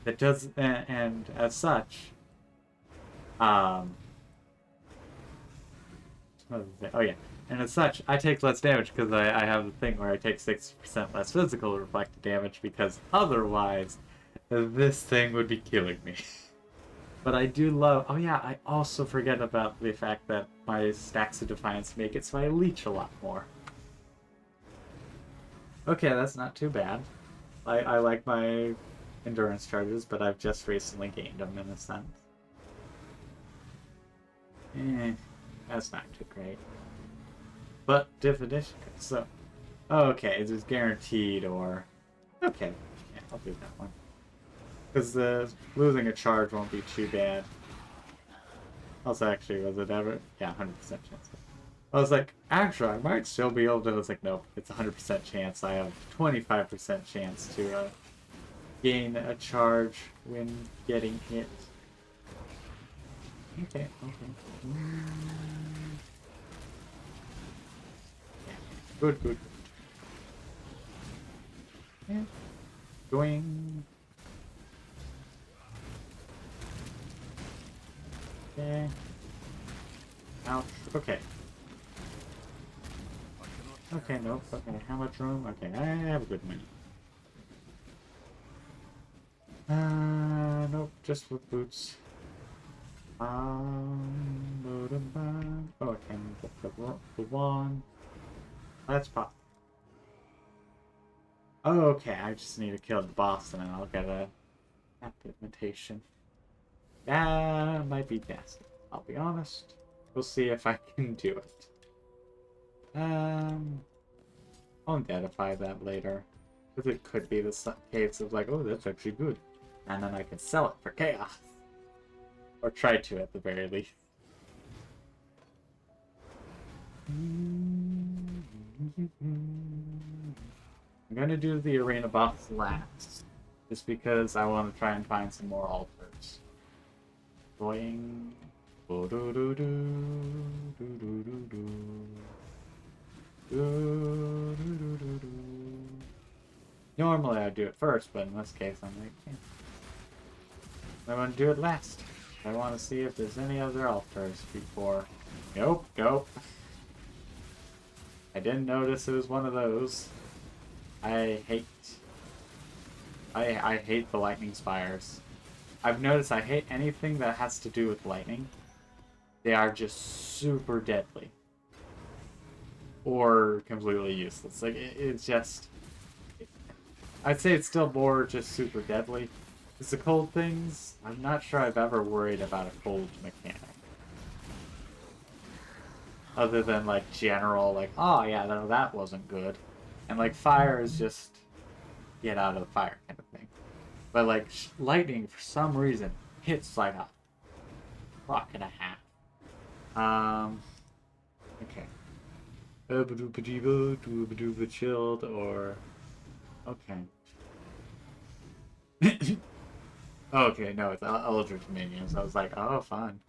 That does, and as such, oh yeah, and as such, I take less damage because I have the thing where I take 6% less physical reflected damage, because otherwise, this thing would be killing me. But I do love... Oh yeah, I also forget about the fact that my stacks of Defiance make it so I leech a lot more. Okay, that's not too bad. I like my endurance charges, but I've just recently gained them in a sense. That's not too great. But definition. So, okay, it is guaranteed or okay. Yeah, I'll do that one. Because losing a charge won't be too bad. Also, actually, was it ever? Yeah, 100% chance. I was like, actually, I might still be able to. I was like, nope, it's 100% chance. I have 25% chance to gain a charge when getting hit. Okay, okay. Yeah. Good, good. Yeah. Going. Okay. Ouch. Okay. Okay, nope. Okay, how much room? Okay, I have a good many. Nope, just with boots. Oh, I can get the one. Let's pop. Oh, okay, I just need to kill the boss and then I'll get a imitation. That might be best. I'll be honest. We'll see if I can do it. I'll identify that later. Because it could be the case of like, oh, that's actually good. And then I can sell it for chaos. Or try to at the very least. I'm gonna do the arena boss last. Just because I want to try and find some more altars. Boing. Normally I'd do it first, but in this case I'm like, I want to do it last. I want to see if there's any other altars before. Nope, nope. I didn't notice it was one of those. I hate the lightning spires. I've noticed I hate anything that has to do with lightning. They are just super deadly. Or completely useless. Like, it's just... I'd say it's still more just super deadly. Because the cold things, I'm not sure I've ever worried about a cold mechanic. Other than, like, general, like, oh yeah, no, that wasn't good. And, like, fire is just get out of the fire kind of thing. But, like, lightning, for some reason, hits like a rock and a half. Okay. Chilled, or... Okay. Okay, no, it's Eldritch Minions. I was like, oh, fun.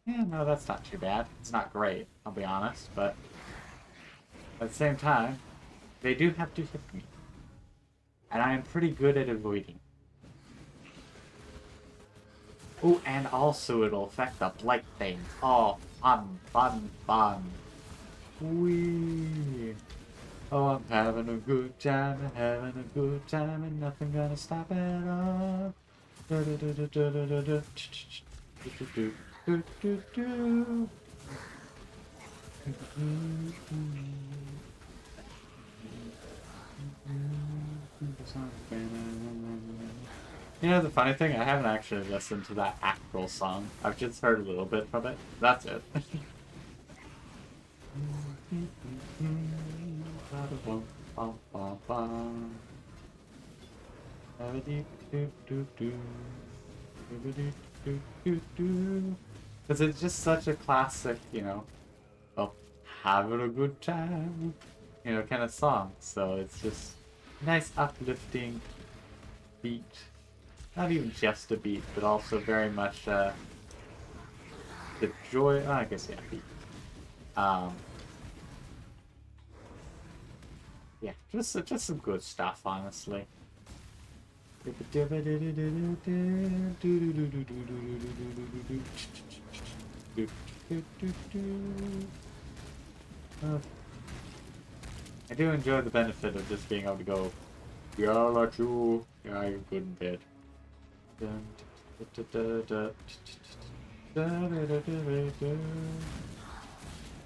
Yeah, no, that's not too bad. It's not great, I'll be honest, but at the same time, they do have to hit me. And I am pretty good at avoiding. Oh, and also it'll affect the blight things. Oh, fun, fun, fun. Whee! Oh, I'm having a good time, and having a good time, and nothing gonna stop it all. You know the funny thing? I haven't actually listened to that actual song. I've just heard a little bit from it. That's it. Because it's just such a classic, you know, of having a good time, you know, kind of song. So it's just nice, uplifting beat. Not even just a beat, but also very much the joy. Oh, I guess yeah, beat. Yeah, just some good stuff, honestly. I do enjoy the benefit of just being able to go, yeah, like you, yeah, you're good in bed.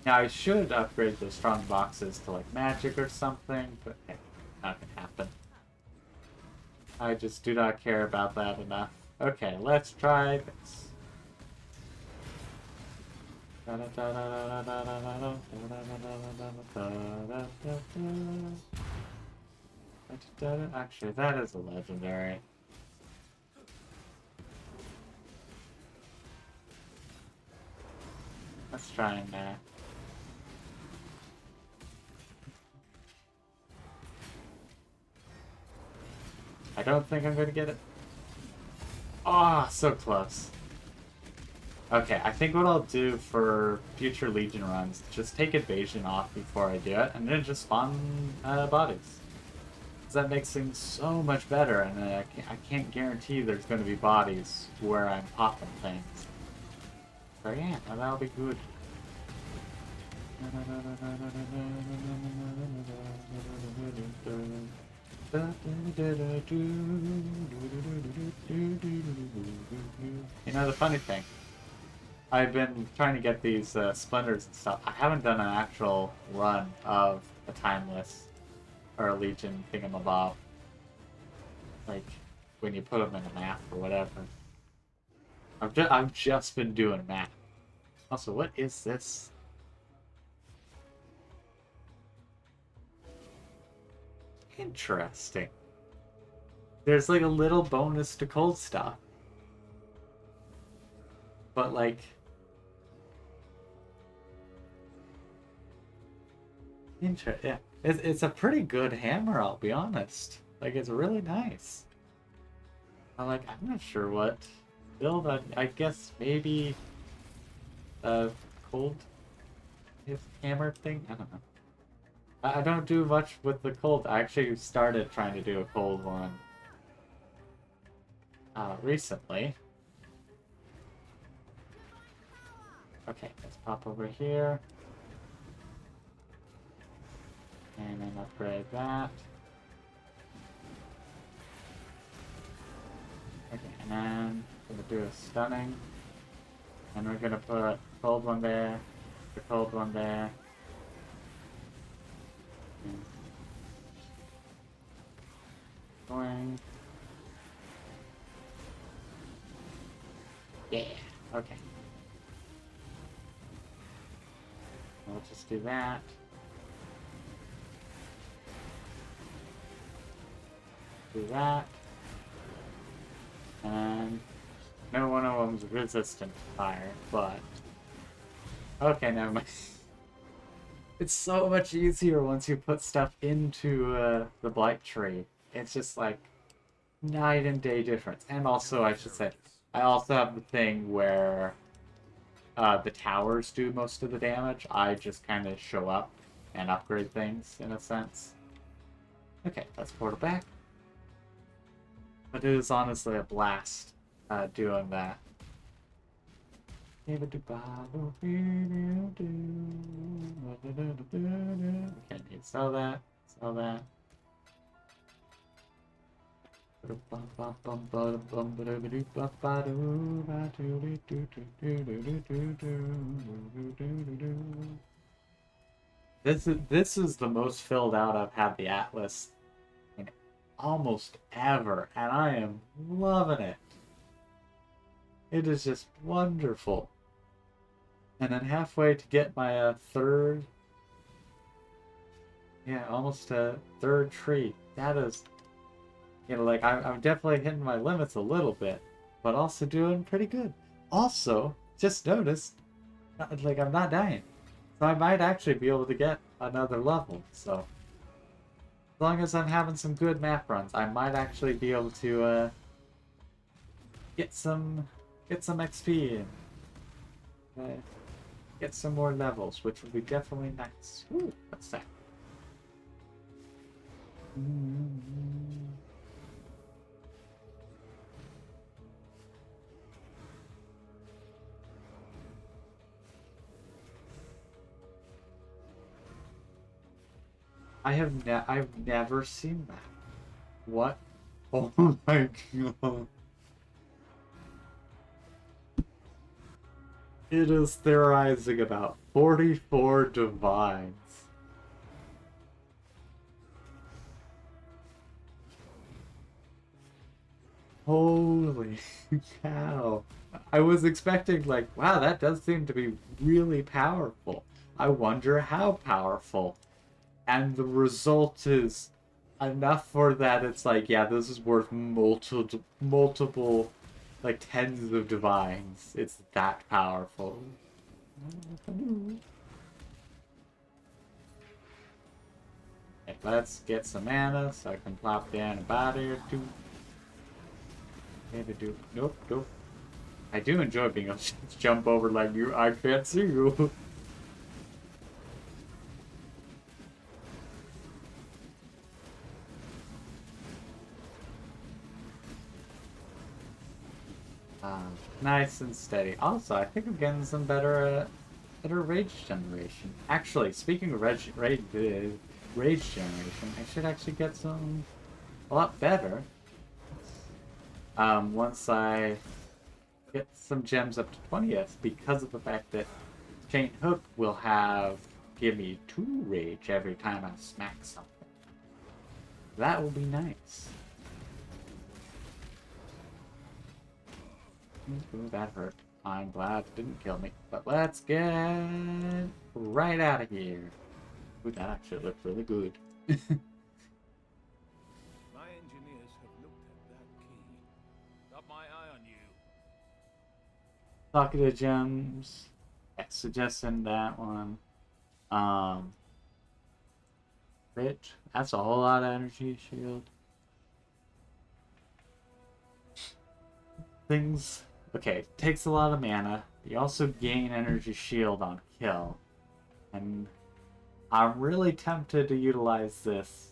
Now I should upgrade those strong boxes to like magic or something, but hey, not gonna happen. I just do not care about that enough. Okay, let's try this. Actually, that is a legendary. Let's try in there. I don't think I'm gonna get it. Ah, oh, so close. Okay, I think what I'll do for future Legion runs, just take Evasion off before I do it, and then just spawn bodies. Because that makes things so much better, and I can't guarantee there's going to be bodies where I'm popping things. So yeah, that'll be good. You know, the funny thing, I've been trying to get these splendors and stuff. I haven't done an actual run of a Timeless or a Legion thingamabob. Like, when you put them in a map or whatever. I've just been doing map. Also, what is this? Interesting. There's like a little bonus to cold stuff. But like... yeah. It's a pretty good hammer, I'll be honest. Like, it's really nice. I'm not sure what build. I guess maybe a cold hammer thing? I don't know. I don't do much with the cold. I actually started trying to do a cold one recently. Okay, let's pop over here. And then upgrade that. Okay, and then we're gonna do a stunning. And we're gonna put a cold one there, the cold one there. Going. Yeah, okay. We'll just do that. Do that. And no one of them's resistant to fire, but okay, never mind. It's so much easier once you put stuff into the blight tree. It's just like night and day difference. And also, I should say, I also have the thing where the towers do most of the damage. I just kind of show up and upgrade things in a sense. Okay, let's portal back. But it is honestly a blast doing that. Okay, need to sell that. Sell that. This is the most filled out I've had the Atlas in almost ever, and I am loving it. It is just wonderful. And then halfway to get my third, yeah, almost a third tree. That is, you know, like I'm definitely hitting my limits a little bit, but also doing pretty good. Also, just noticed, like I'm not dying, so I might actually be able to get another level. So as long as I'm having some good map runs, I might actually be able to get some XP and get some more levels, which would be definitely nice. Ooh, what's that? I've never seen that. What? Oh my god. It is theorizing about 44 divines. Holy cow. I was expecting, like, wow, that does seem to be really powerful. I wonder how powerful. And the result is enough for that it's like, yeah, this is worth multiple, like, tens of divines. It's that powerful. Okay, let's get some mana so I can plop down a body or two. Maybe do. Nope, nope. I do enjoy being able to jump over like you. I can't see you. Nice and steady. Also, I think I'm getting some better rage generation. Actually, speaking of rage generation, I should actually get some a lot better. Once I get some gems up to 20th, because of the fact that Chain Hook will give me 2 rage every time I smack something. That will be nice. Ooh, that hurt. I'm glad it didn't kill me. But let's get right out of here. Ooh, that actually looked really good. My engineers have looked at that key. Got my eye on you. Talkative gems. Yeah, suggesting that one. Rich. That's a whole lot of energy shield. Things. Okay, takes a lot of mana. You also gain energy shield on kill. And I'm really tempted to utilize this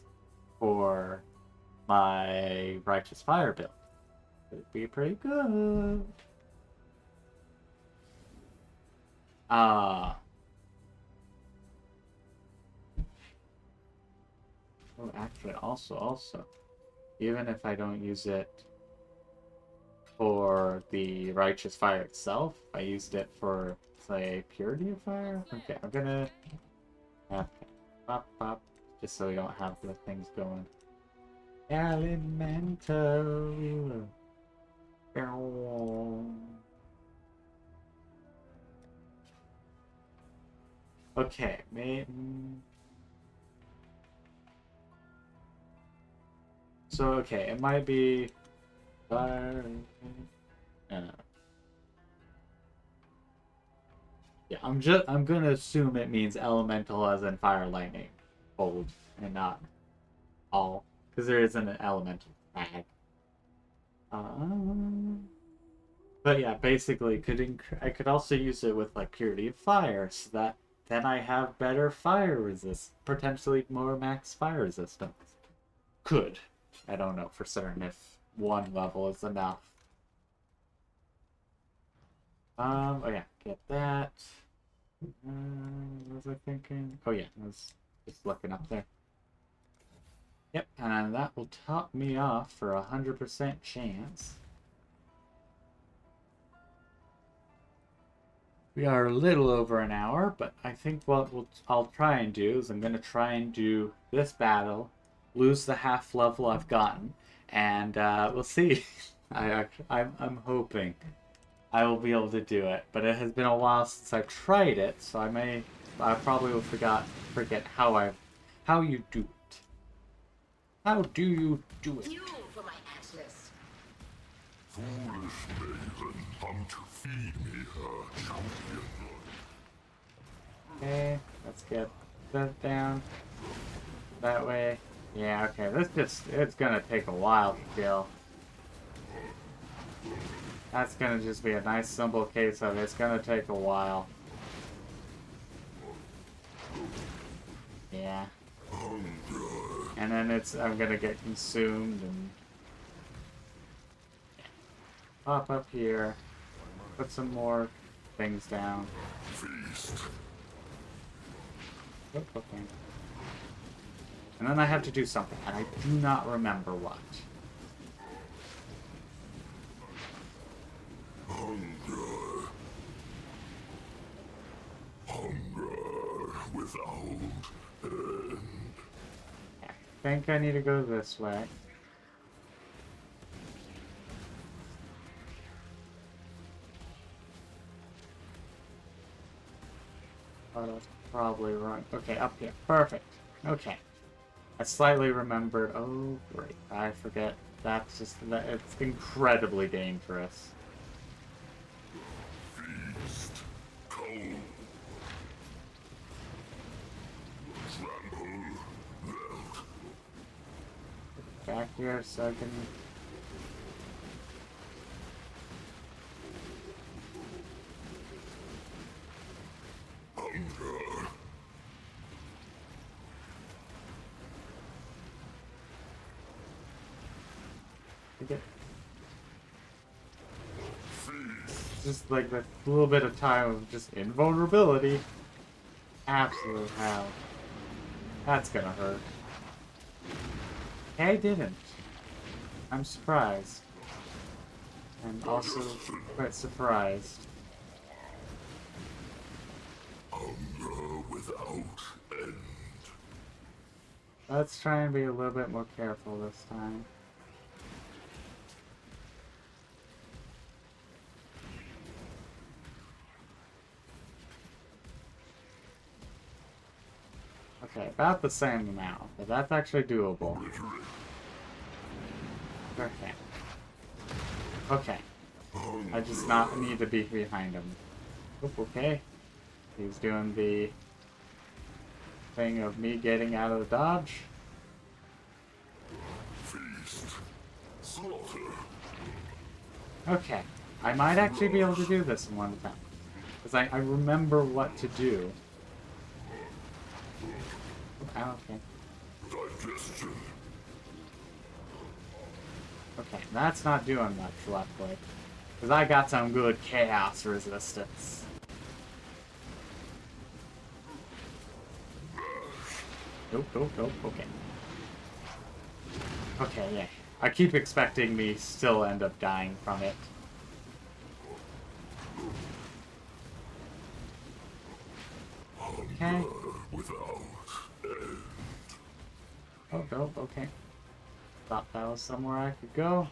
for my Righteous Fire build. It'd be pretty good. Oh, actually, also, even if I don't use it for the Righteous Fire itself, I used it for, say, Purity of Fire. Okay, I'm gonna pop, just so we don't have the things going. Elemental. Okay, so okay, it might be fire. Yeah, I'm gonna assume it means elemental as in fire, lightning, cold, and not all, because there isn't an elemental tag. But yeah, basically, I could also use it with like Purity of Fire, so that then I have better fire resist, potentially more max fire resistance. Could. I don't know for certain if one level is enough. Oh yeah, get that. What was I thinking? Oh yeah, I was just looking up there. Yep, and that will top me off for 100% chance. We are a little over an hour, but I think what I'll try and do is I'm going to try and do this battle, lose the half level I've gotten, and we'll see. I'm hoping I will be able to do it, but it has been a while since I've tried it, so I probably will forget how you do it. How do you do it? Fuel for my Atlas. Foolish maiden, come to feed me her champion. Okay, let's get that down. That way. Yeah, okay, it's gonna take a while to kill. That's gonna just be a nice simple case of it's gonna take a while. Yeah. And then I'm gonna get consumed and pop up here, put some more things down. Feast. Oh, okay. And then I have to do something, and I do not remember what. Hunger. Hunger without end. I think I need to go this way. But I was probably wrong. Okay, up here. Perfect. Okay. I slightly remembered. Oh, great. I forget. That's just... It's incredibly dangerous. Feast. Cold. Trample. Melt. Back here so I can... Hunger. Get Feast. just like that little bit of time of just invulnerability. Absolute hell. That's gonna hurt. I didn't. I'm surprised. And also quite surprised. Hunger without end. Let's try and be a little bit more careful this time. Okay, about the same amount, but that's actually doable. Okay. Okay. I just not need to be behind him. Oop, okay. He's doing the thing of me getting out of the dodge. Feast. Slaughter. Okay. I might actually be able to do this in one attempt. Because I remember what to do. Oh, okay. Digestion. Okay, that's not doing much, luckily. Because I got some good chaos resistance. Nope, nope, nope, okay. Okay, yeah. I keep expecting me still end up dying from it. Okay. Without end. Oh, no, okay. Thought that was somewhere I could go.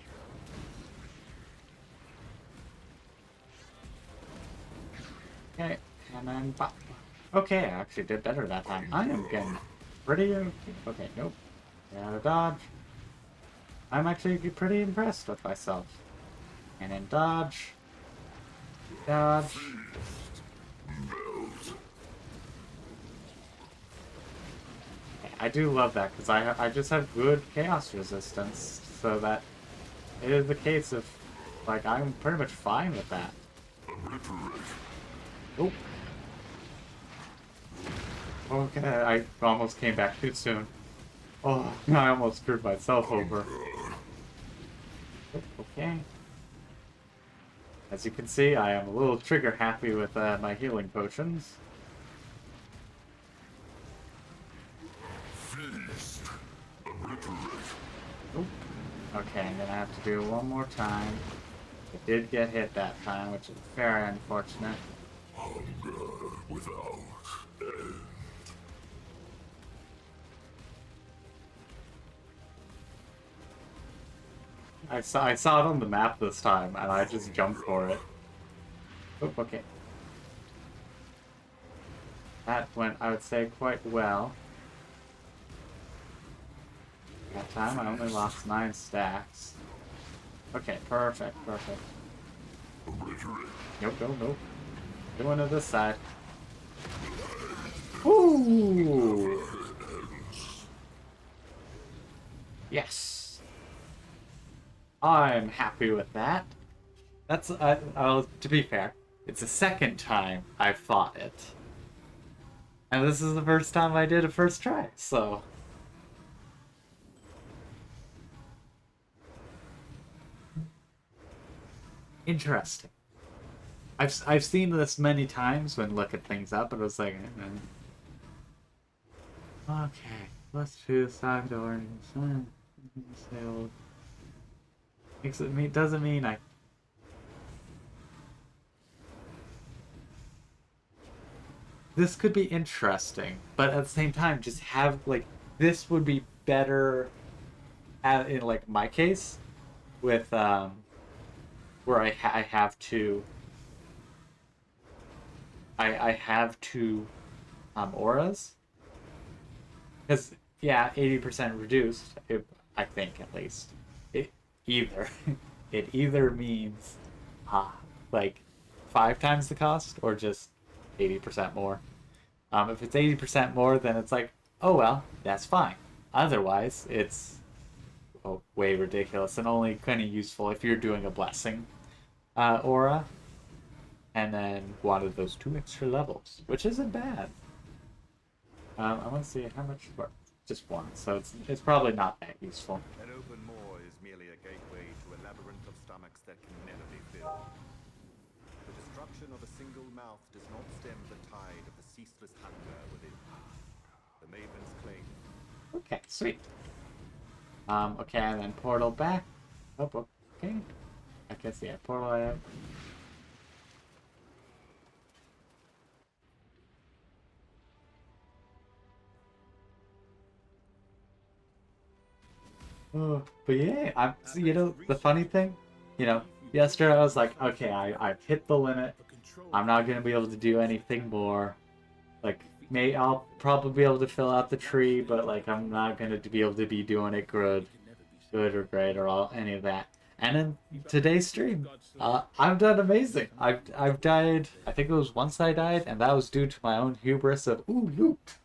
Okay, and then pop. Okay, I actually did better that time. I am getting pretty... Okay, nope. Get out of dodge. I'm actually pretty impressed with myself. And then dodge. Dodge. Okay, I do love that, because I just have good chaos resistance, so that it is the case of, like, I'm pretty much fine with that. Oh. Okay, I almost came back too soon. Oh, I almost screwed myself over. Okay. As you can see, I am a little trigger happy with my healing potions. Feast. Obliterate. Oop. Okay, I'm gonna have to do it one more time. I did get hit that time, which is very unfortunate. Hunger without end. I saw it on the map this time, and I just jumped for it. Oop, okay. That went, I would say, quite well. That time I only lost 9 stacks. Okay, perfect, perfect. Obliterate. Nope, nope, nope. Going to this side. Ooh! Yes! I'm happy with that. That's, to be fair, it's the second time I've fought it. And this is the first time I did a first try, so... Interesting. I've seen this many times when looking things up, and I was like, okay, let's do side doors. Doesn't mean I. This could be interesting, but at the same time, just have like this would be better. In like my case, with where I have to auras. Because, yeah, 80% reduced, I think at least. It either it either means like 5 times the cost or just 80% more. If it's 80% more, then it's like, oh well, that's fine. Otherwise, it's way ridiculous and only kind of useful if you're doing a blessing aura, and then wanted those 2 extra levels, which isn't bad. I want to see how much for just 1, so it's probably not that useful. An open maw is merely a gateway to a labyrinth of stomachs that can never be filled. The destruction of a single mouth does not stem the tide of the ceaseless hunger within. The Maven's claim. Okay, sweet. Okay, and then portal back. Oh, okay. I guess, yeah, portal out. Oh, but yeah, the funny thing, yesterday I was like, okay, I've hit the limit. I'm not gonna be able to do anything more. Like, I'll probably be able to fill out the tree, but like, I'm not gonna be able to be doing it good or great or any of that. And in today's stream, I've done amazing. I've died. I think it was once I died, and that was due to my own hubris of loot.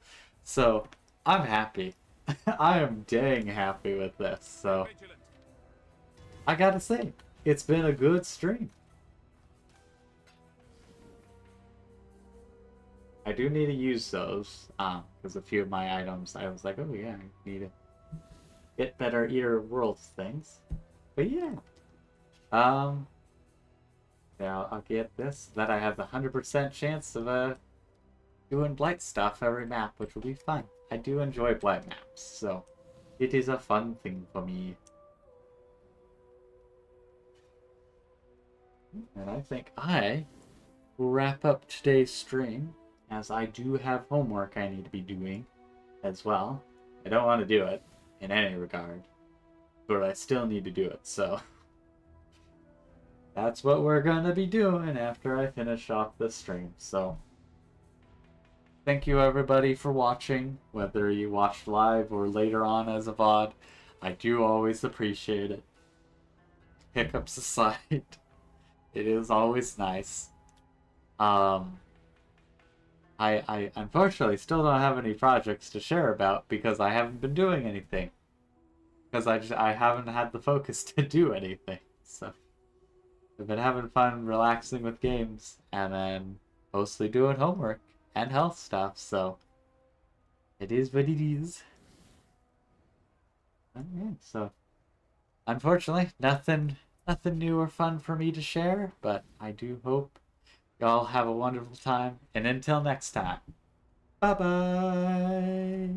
So I'm happy. I am dang happy with this. So I gotta say, it's been a good stream. I do need to use those, because a few of my items, I was like, oh yeah, I need to get better Eater Worlds things. But yeah. Yeah, I'll get this. That I have the 100% chance of doing blight stuff every map, which will be fun. I do enjoy blight maps, so it is a fun thing for me. And I think I will wrap up today's stream, as I do have homework I need to be doing as well. I don't want to do it in any regard, but I still need to do it, so that's what we're gonna be doing after I finish off this stream. So thank you everybody for watching, whether you watched live or later on as a VoD. I do always appreciate it. Hiccups aside, it is always nice. I unfortunately still don't have any projects to share about because I haven't been doing anything. Because I haven't had the focus to do anything. So I've been having fun relaxing with games and then mostly doing homework and health stuff, so it is what it is. Okay, so unfortunately, nothing new or fun for me to share, but I do hope y'all have a wonderful time, and until next time, bye bye.